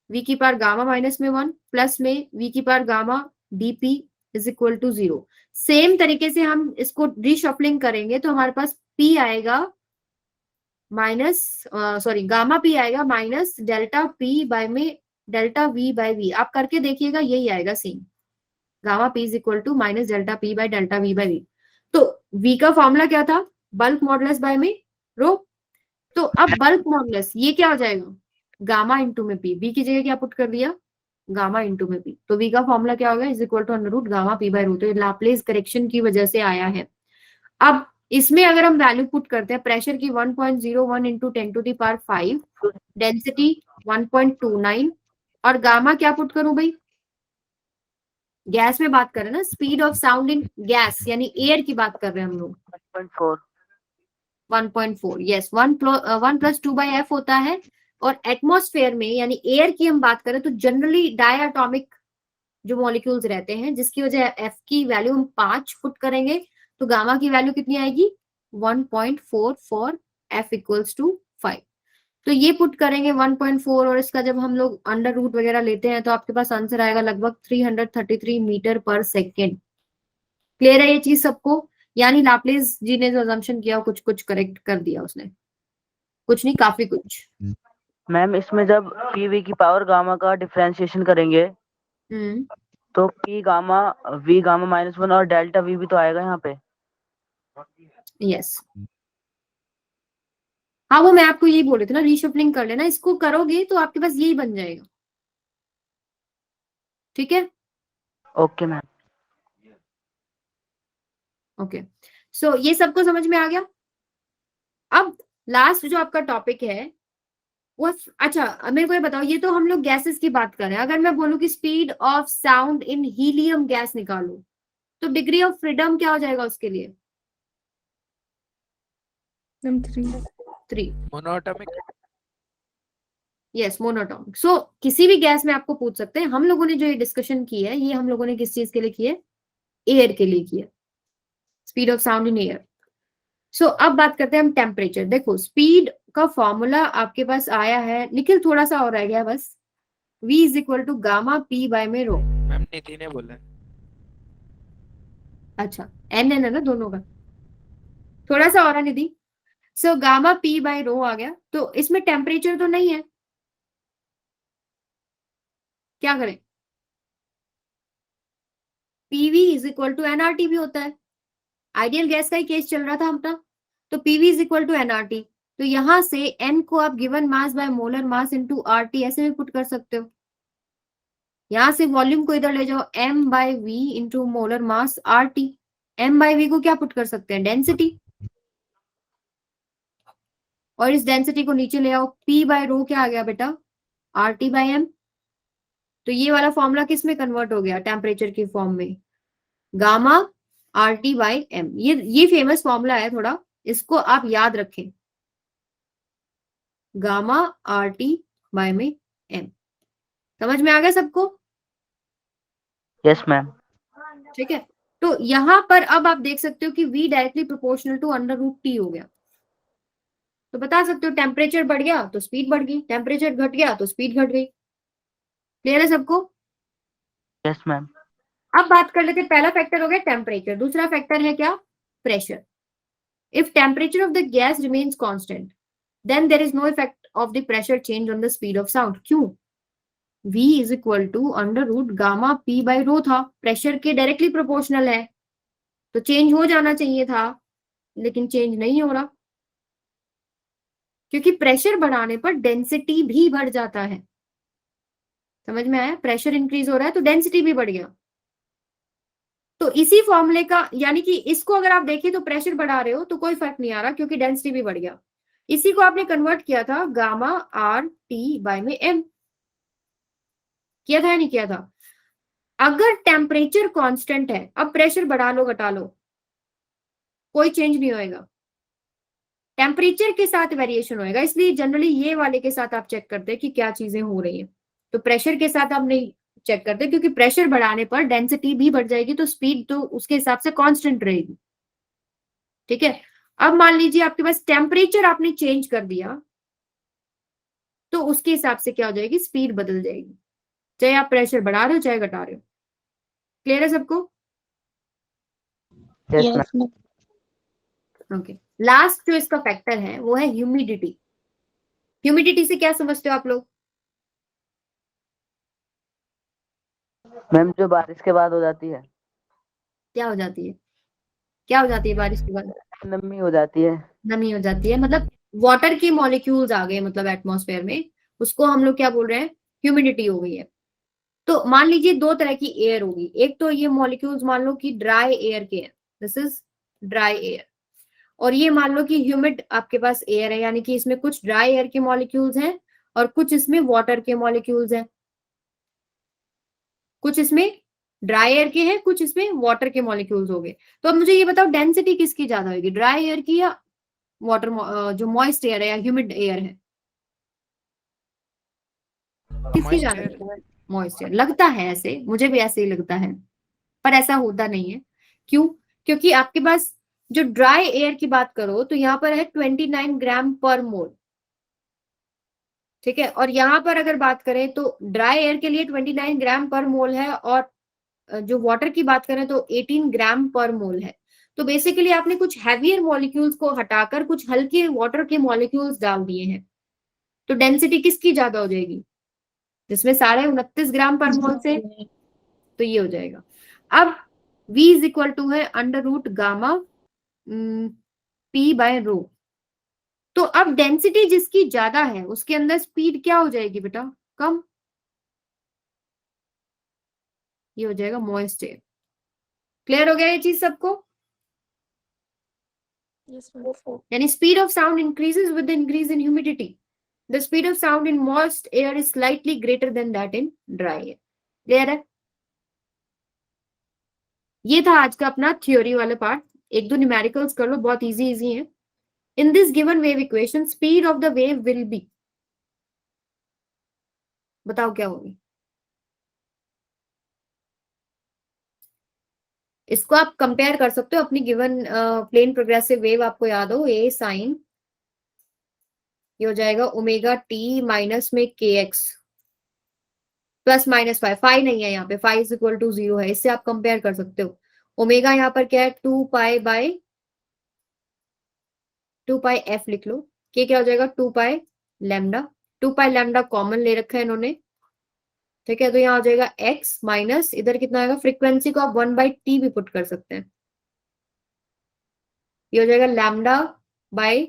V की पावर गामा माइनस में 1 प्लस में V की power gamma DP is equal to 0। Same तरीके से हम इसको रीशफलिंग करेंगे तो हमारे पास पी आएगा माइनस सॉरी गामा पी आएगा माइनस डेल्टा पी बाय में डेल्टा वी बाय वी। आप करके देखिएगा यही आएगा same, gamma P is equal to minus delta P by delta V by V. तो वी का फॉर्मूला क्या था, बल्क मॉडुलस बाय में रो। तो अब बल्क मॉडुलस ये क्या हो जाएगा, गामा इंटू में पी, बी की जगह क्या पुट कर दिया, गामा इंटू में पी। तो वी का फॉर्मूला क्या होगा, is equal to under root gamma P by rho. तो ये लाप्लेस करेक्शन की वजह से आया है। अब इसमें अगर हम वैल्यू पुट करते हैं, प्रेशर की 1.01 इंटू 10⁵, डेंसिटी 1.29 और गामा क्या पुट करूं भाई, गैस में बात कर रहे हैं ना, speed of sound in gas यानी एयर की बात कर रहे हैं हम लोग। 1.4 1.4 यस, 1+2/f होता है। और एटमॉस्फेयर में यानी एयर की हम बात करें तो जनरली डायटोमिक जो मॉलिक्यूल्स रहते हैं, जिसकी वजह एफ की वैल्यू हम 5 पुट करेंगे तो गामा की वैल्यू कितनी आएगी 1.4 फॉर एफ इक्वल्स टू 5। तो ये पुट करेंगे 1.4 और इसका जब हम लोग अंडर रूट वगैरह लेते हैं तो आपके पास आंसर आएगा लगभग 333 मीटर पर सेकेंड। क्लियर है ये चीज सबको, यानी लाप्लेस जी ने जो अजम्पशन किया कुछ कुछ करेक्ट कर दिया उसने, कुछ नहीं काफी कुछ। मैम इसमें जब पीवी की पावर गामा का डिफरेंशिएशन करेंगे तो पी गामा वी गामा -1 और डेल्टा वी भी तो आएगा यहाँ पे। यस हाँ, वो मैं आपको यही बोल रही थी ना, रीशफलिंग कर लेना, इसको करोगे तो आपके पास यही बन जाएगा। ठीक है, ओके मैम। ओके सो ये सबको समझ में आ गया। अब लास्ट जो आपका टॉपिक है वो, अच्छा मेरे को ये बताओ, ये तो हम लोग गैसेस की बात कर रहे हैं, अगर मैं बोलूं कि speed of sound in helium gas निकालो तो डिग्री ऑफ फ्रीडम क्या हो जाएगा उसके लिए, 3 मोनोटॉमिक। Yes monoatomic. सो किसी भी गैस में आपको पूछ सकते हैं। हम लोगों ने जो ये डिस्कशन की है ये हम लोगों ने किस चीज के लिए की है, एयर के लिए की है, speed of sound in air. So अब बात करते हैं हम टेम्परेचर। देखो स्पीड का फॉर्मूला आपके पास आया है, निखिल थोड़ा सा और रह गया बस, v is equal to gamma P by में रो। मैम निधि ने बोला। अच्छा एन एन है ना दोनों का, थोड़ा सा और है Nidhi. So gamma P by rho आ गया, तो इसमें टेम्परेचर तो नहीं है, क्या करें, PV is equal to nRT भी होता है, आइडियल गैस का ही केस चल रहा था अपना। तो PV is equal to nRT, तो यहां से एन को आप given mass by molar mass into RT ऐसे भी पुट कर सकते हो। यहां से वॉल्यूम को इधर ले जाओ, m by V into molar mass RT. M by V को क्या पुट कर सकते हैं, डेंसिटी, और इस डेंसिटी को नीचे ले आओ, पी बाय रो क्या आ गया बेटा, आरटी बाय एम। तो ये वाला फॉर्मूला किस में कन्वर्ट हो गया, टेम्परेचर की फॉर्म में, गामा आरटी बाय एम। ये फेमस फॉर्मूला है थोड़ा, इसको आप याद रखें, गामा आरटी बाय में एम। समझ में आ गया सबको, यस मैम। ठीक है। तो यहां पर अब आप देख सकते हो कि v directly proportional to under root T हो गया। तो बता सकते हो टेम्परेचर बढ़ गया तो स्पीड बढ़ गई, टेम्परेचर घट गया तो स्पीड घट गई। क्लियर है सबको? Yes ma'am. अब बात कर लेते हैं, पहला फैक्टर हो गया टेम्परेचर, दूसरा फैक्टर है क्या, pressure. If temperature of the gas remains constant then there is no effect of the pressure change on the speed of sound. क्यों, v is equal to under root gamma p by rho था, pressure के directly proportional है, तो change हो जाना चाहिए था, लेकिन चेंज नहीं हो रहा, क्योंकि प्रेशर बढ़ाने पर डेंसिटी भी बढ़ जाता है। समझ में आया, प्रेशर इंक्रीज हो रहा है तो डेंसिटी भी बढ़ गया। तो इसी फॉर्मूले का, यानी कि इसको अगर आप देखें तो प्रेशर बढ़ा रहे हो तो कोई फर्क नहीं आ रहा क्योंकि डेंसिटी भी बढ़ गया। इसी को आपने कन्वर्ट किया था गामा आर टी बाय में एम, किया था या नहीं किया था? अगर टेम्परेचर कांस्टेंट है, अब प्रेशर बढ़ा लो घटा लो कोई चेंज नहीं होएगा, टेम्परेचर के साथ वेरिएशन होएगा। इसलिए जनरली ये वाले के साथ आप चेक करते हैं कि क्या चीजें हो रही हैं, तो प्रेशर के साथ आप नहीं चेक करते, क्योंकि प्रेशर बढ़ाने पर डेंसिटी भी बढ़ जाएगी तो स्पीड तो उसके हिसाब से कांस्टेंट रहेगी। ठीक है, अब मान लीजिए आपके पास टेम्परेचर आपने चेंज कर दिया तो उसके हिसाब से क्या हो जाएगी, स्पीड बदल जाएगी, चाहे आप प्रेशर बढ़ा रहे हो चाहे घटा रहे हो। क्लियर है सबको? Yes ma'am. ओके लास्ट जो इसका फैक्टर है वो है ह्यूमिडिटी। ह्यूमिडिटी से क्या समझते हो आप लोग? मैम जो बारिश के बाद हो जाती है, क्या हो जाती है? क्या हो जाती है बारिश के बाद? नमी हो जाती है। नमी हो जाती है, मतलब वाटर के मॉलिक्यूल्स आ गए मतलब एटमॉस्फेयर में, उसको हम लोग क्या बोल रहे हैं? ह्यूमिडिटी हो गई है। तो मान लीजिए दो तरह की एयर होगी, एक तो ये मॉलिक्यूल्स मान लो कि ड्राई एयर के हैं, दिस इज ड्राई एयर, और ये मान लो कि ह्यूमिड आपके पास एयर है, यानी कि इसमें कुछ ड्राई एयर के मॉलिक्यूल्स हैं और कुछ इसमें वाटर के मॉलिक्यूल्स हैं, कुछ इसमें ड्राई एयर के हैं, कुछ इसमें वाटर के मॉलिक्यूल्स हो गए। तो अब मुझे ये बताओ डेंसिटी किसकी ज्यादा होगी, ड्राई एयर की या वाटर जो मॉइस्ट एयर है या ह्यूमिड एयर है, किसकी ज्यादा होगी? Moist air. लगता है ऐसे, मुझे भी ऐसे ही लगता है, पर ऐसा होता नहीं है। क्यों? क्योंकि आपके पास जो ड्राई एयर की बात करो तो यहाँ पर है 29 ग्राम पर मोल, ठीक है, और यहाँ पर अगर बात करें तो ड्राई एयर के लिए 29 ग्राम पर मोल है, और जो वाटर की बात करें तो 18 ग्राम पर मोल है। तो बेसिकली आपने कुछ हैवियर मॉलिक्यूल्स को हटाकर कुछ हल्के वाटर के मॉलिक्यूल्स डाल दिए हैं, तो डेंसिटी किसकी ज्यादा हो जाएगी? जिसमें 29.5 ग्राम पर मोल से, तो ये हो जाएगा। अब v इज इक्वल टू है under root gamma p by rho. तो अब डेंसिटी जिसकी ज्यादा है उसके अंदर स्पीड क्या हो जाएगी बेटा? कम। ये हो जाएगा मॉइस्ट एयर। क्लियर हो गया ये चीज सबको? Yes ma'am. यानी speed of sound increases with increase in humidity. The speed of sound in moist air is slightly greater than that in dry air. Clear है? ये था आज का अपना थ्योरी वाला पार्ट। एक दो न्यूमेरिकल्स कर लो, बहुत इजी इजी है। In this given wave equation speed of the wave will be, बताओ क्या होगी? इसको आप कंपेयर कर सकते हो अपनी गिवन प्लेन प्रोग्रेसिव वेव, आपको याद हो ए साइन, ये हो जाएगा ओमेगा टी माइनस में के x plus minus five, five नहीं है यहाँ पे, फाइव इज इक्वल टू 0 है, इससे आप कंपेयर कर सकते हो। ओमेगा यहाँ पर क्या है? 2 पाई बाय 2 पाई एफ लिख लो, के क्या हो जाएगा? 2 पाई लैम्डा, 2 पाई लैम्डा कॉमन ले रखा है इन्होंने, ठीक है, तो यहाँ हो जाएगा x माइनस इधर कितना आएगा? फ्रीक्वेंसी को आप 1/t भी पुट कर सकते हैं, ये हो जाएगा lambda by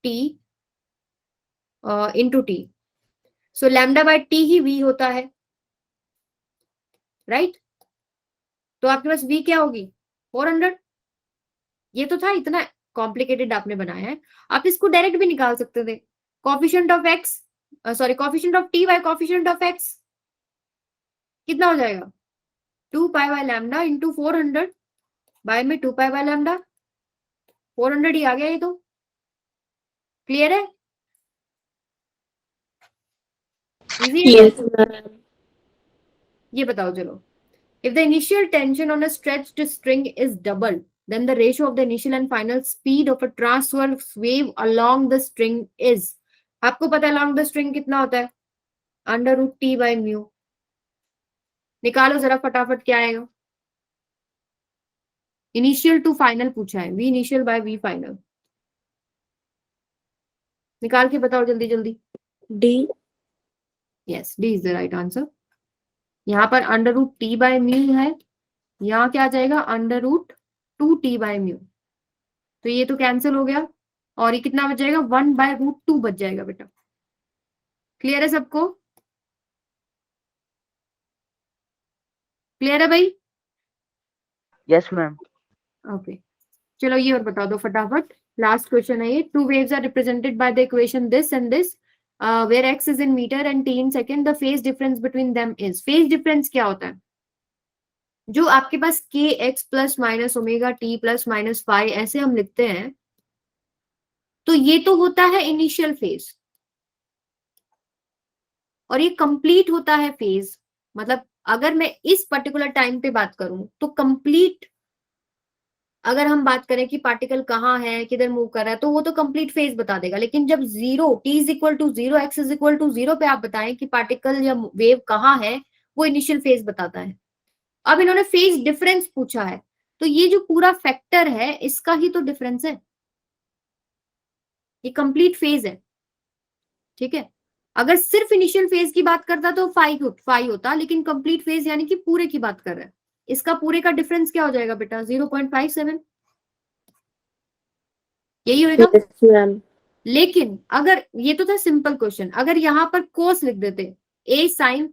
t into T. So lambda by T he v होता है, राइट? तो आपके पास v क्या होगी? 400। ये तो था, इतना कॉम्प्लिकेटेड आपने बनाया है, आप इसको डायरेक्ट भी निकाल सकते थे। Coefficient of x, sorry coefficient of t by coefficient of x कितना हो जाएगा? 2 pi by lambda into 400 by में 2 पाई बाय लैम्डा, 400 ही आ गया ये तो। क्लियर है? इजी है? Yes, ma'am. ये बताओ चलो, if the initial tension on a stretched string is doubled, then the ratio of the initial and final speed of a transverse wave along the string is, आपको पता है along the string कितना होता है? Under root t by mu. निकालो जरा फटाफट, क्या आएगा? इनिशियल टू फाइनल पूछा है, v initial by v final, निकाल के बताओ जल्दी जल्दी। D. Yes, D is the right answer. यहाँ पर under root t by mu है, यहाँ क्या आ जाएगा? Under root 2t by mu, तो ये तो कैंसिल हो गया, और ये कितना बच जाएगा? 1/√2 बच जाएगा बेटा। क्लियर है सबको? क्लियर है भाई? Yes ma'am. ओके, चलो ये और बता दो फटाफट, लास्ट क्वेश्चन है ये। Two waves are represented by the equation this and this, where x is in metre and t in second, the phase difference between them is. Phase difference क्या होता है? जो आपके पास के x plus minus omega t plus minus five ऐसे हम लिखते हैं, तो ये तो होता है इनिशियल फेज, और ये कंप्लीट होता है फेज। मतलब अगर मैं इस पर्टिकुलर टाइम पे बात करूं तो कंप्लीट, अगर हम बात करें कि पार्टिकल कहाँ है, किधर मूव कर रहा है, तो वो तो कंप्लीट फेज बता देगा। लेकिन जब 0 t is equal to 0 x is equal to 0 पे आप बताएं कि पार्टिकल या वेव कहाँ है, वो इनिशियल फेज बताता है। अब इन्होंने फेज डिफरेंस पूछा है, तो ये जो पूरा फैक्टर है इसका ही तो डिफरेंस है। ये कंप्लीट फेज है, ठीक है। अगर सिर्फ इनिशियल फेज की बात करता तो फाई होता, लेकिन कंप्लीट फेज यानी कि पूरे की बात कर रहा है। इसका पूरे का डिफरेंस क्या हो जाएगा बेटा? 0.57, यही होगा। Yes ma'am. लेकिन अगर ये तो था सिंपल क्वेश्चन, अगर यहां पर कोस लिख देते a sin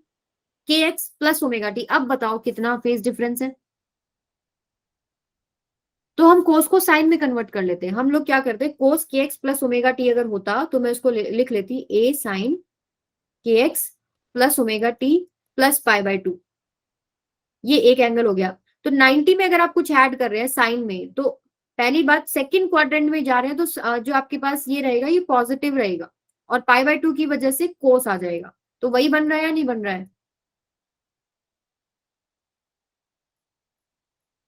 kx plus omega T, अब बताओ कितना फेज डिफरेंस है? तो हम कोस को साइन में कन्वर्ट कर लेते हैं। हम लोग क्या करते हैं, कोस के एक्स प्लस ओमेगा टी अगर होता तो मैं उसको लिख लेती ए साइन के x plus omega t plus pi by 2, ये एक एंगल हो गया। तो 90 में अगर आप कुछ ऐड कर रहे हैं साइन में, तो पहली बात सेकंड क्वाड्रेंट में जा रहे हैं, तो जो आपके पास ये रहेगा ये पॉजिटिव रहेगा, और पाई बाय 2 की वजह से कोस आ जाएगा। तो वही बन रहा है या नहीं बन रहा है?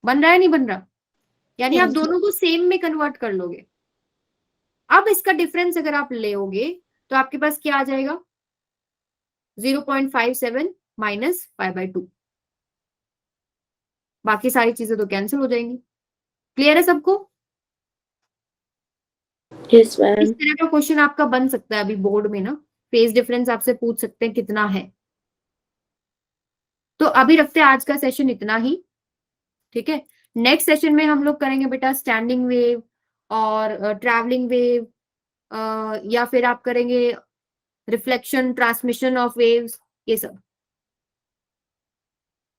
बन रहा है नहीं बन रहा? यानी आप दोनों को सेम में कन्वर्ट कर लोगे। अब इसका डिफरेंस अगर आप लेओगे तो आपके पास क्या आ जाएगा? 0.57 माइनस पाई बाय 2, बाकी सारी चीजें तो कैंसिल हो जाएंगी। क्लियर है सबको? यस इस मैम। तरह का क्वेश्चन आपका बन सकता है अभी बोर्ड में ना, फेज डिफरेंस आपसे पूछ सकते हैं कितना है। तो अभी रखते हैं आज का सेशन इतना ही, ठीक है। नेक्स्ट सेशन में हम लोग करेंगे बेटा स्टैंडिंग वेव और ट्रैवलिंग वेव, या फिर आप करेंगे रिफ्लेक्शन ट्रांसमिशन ऑफ वेव्स, ये सब।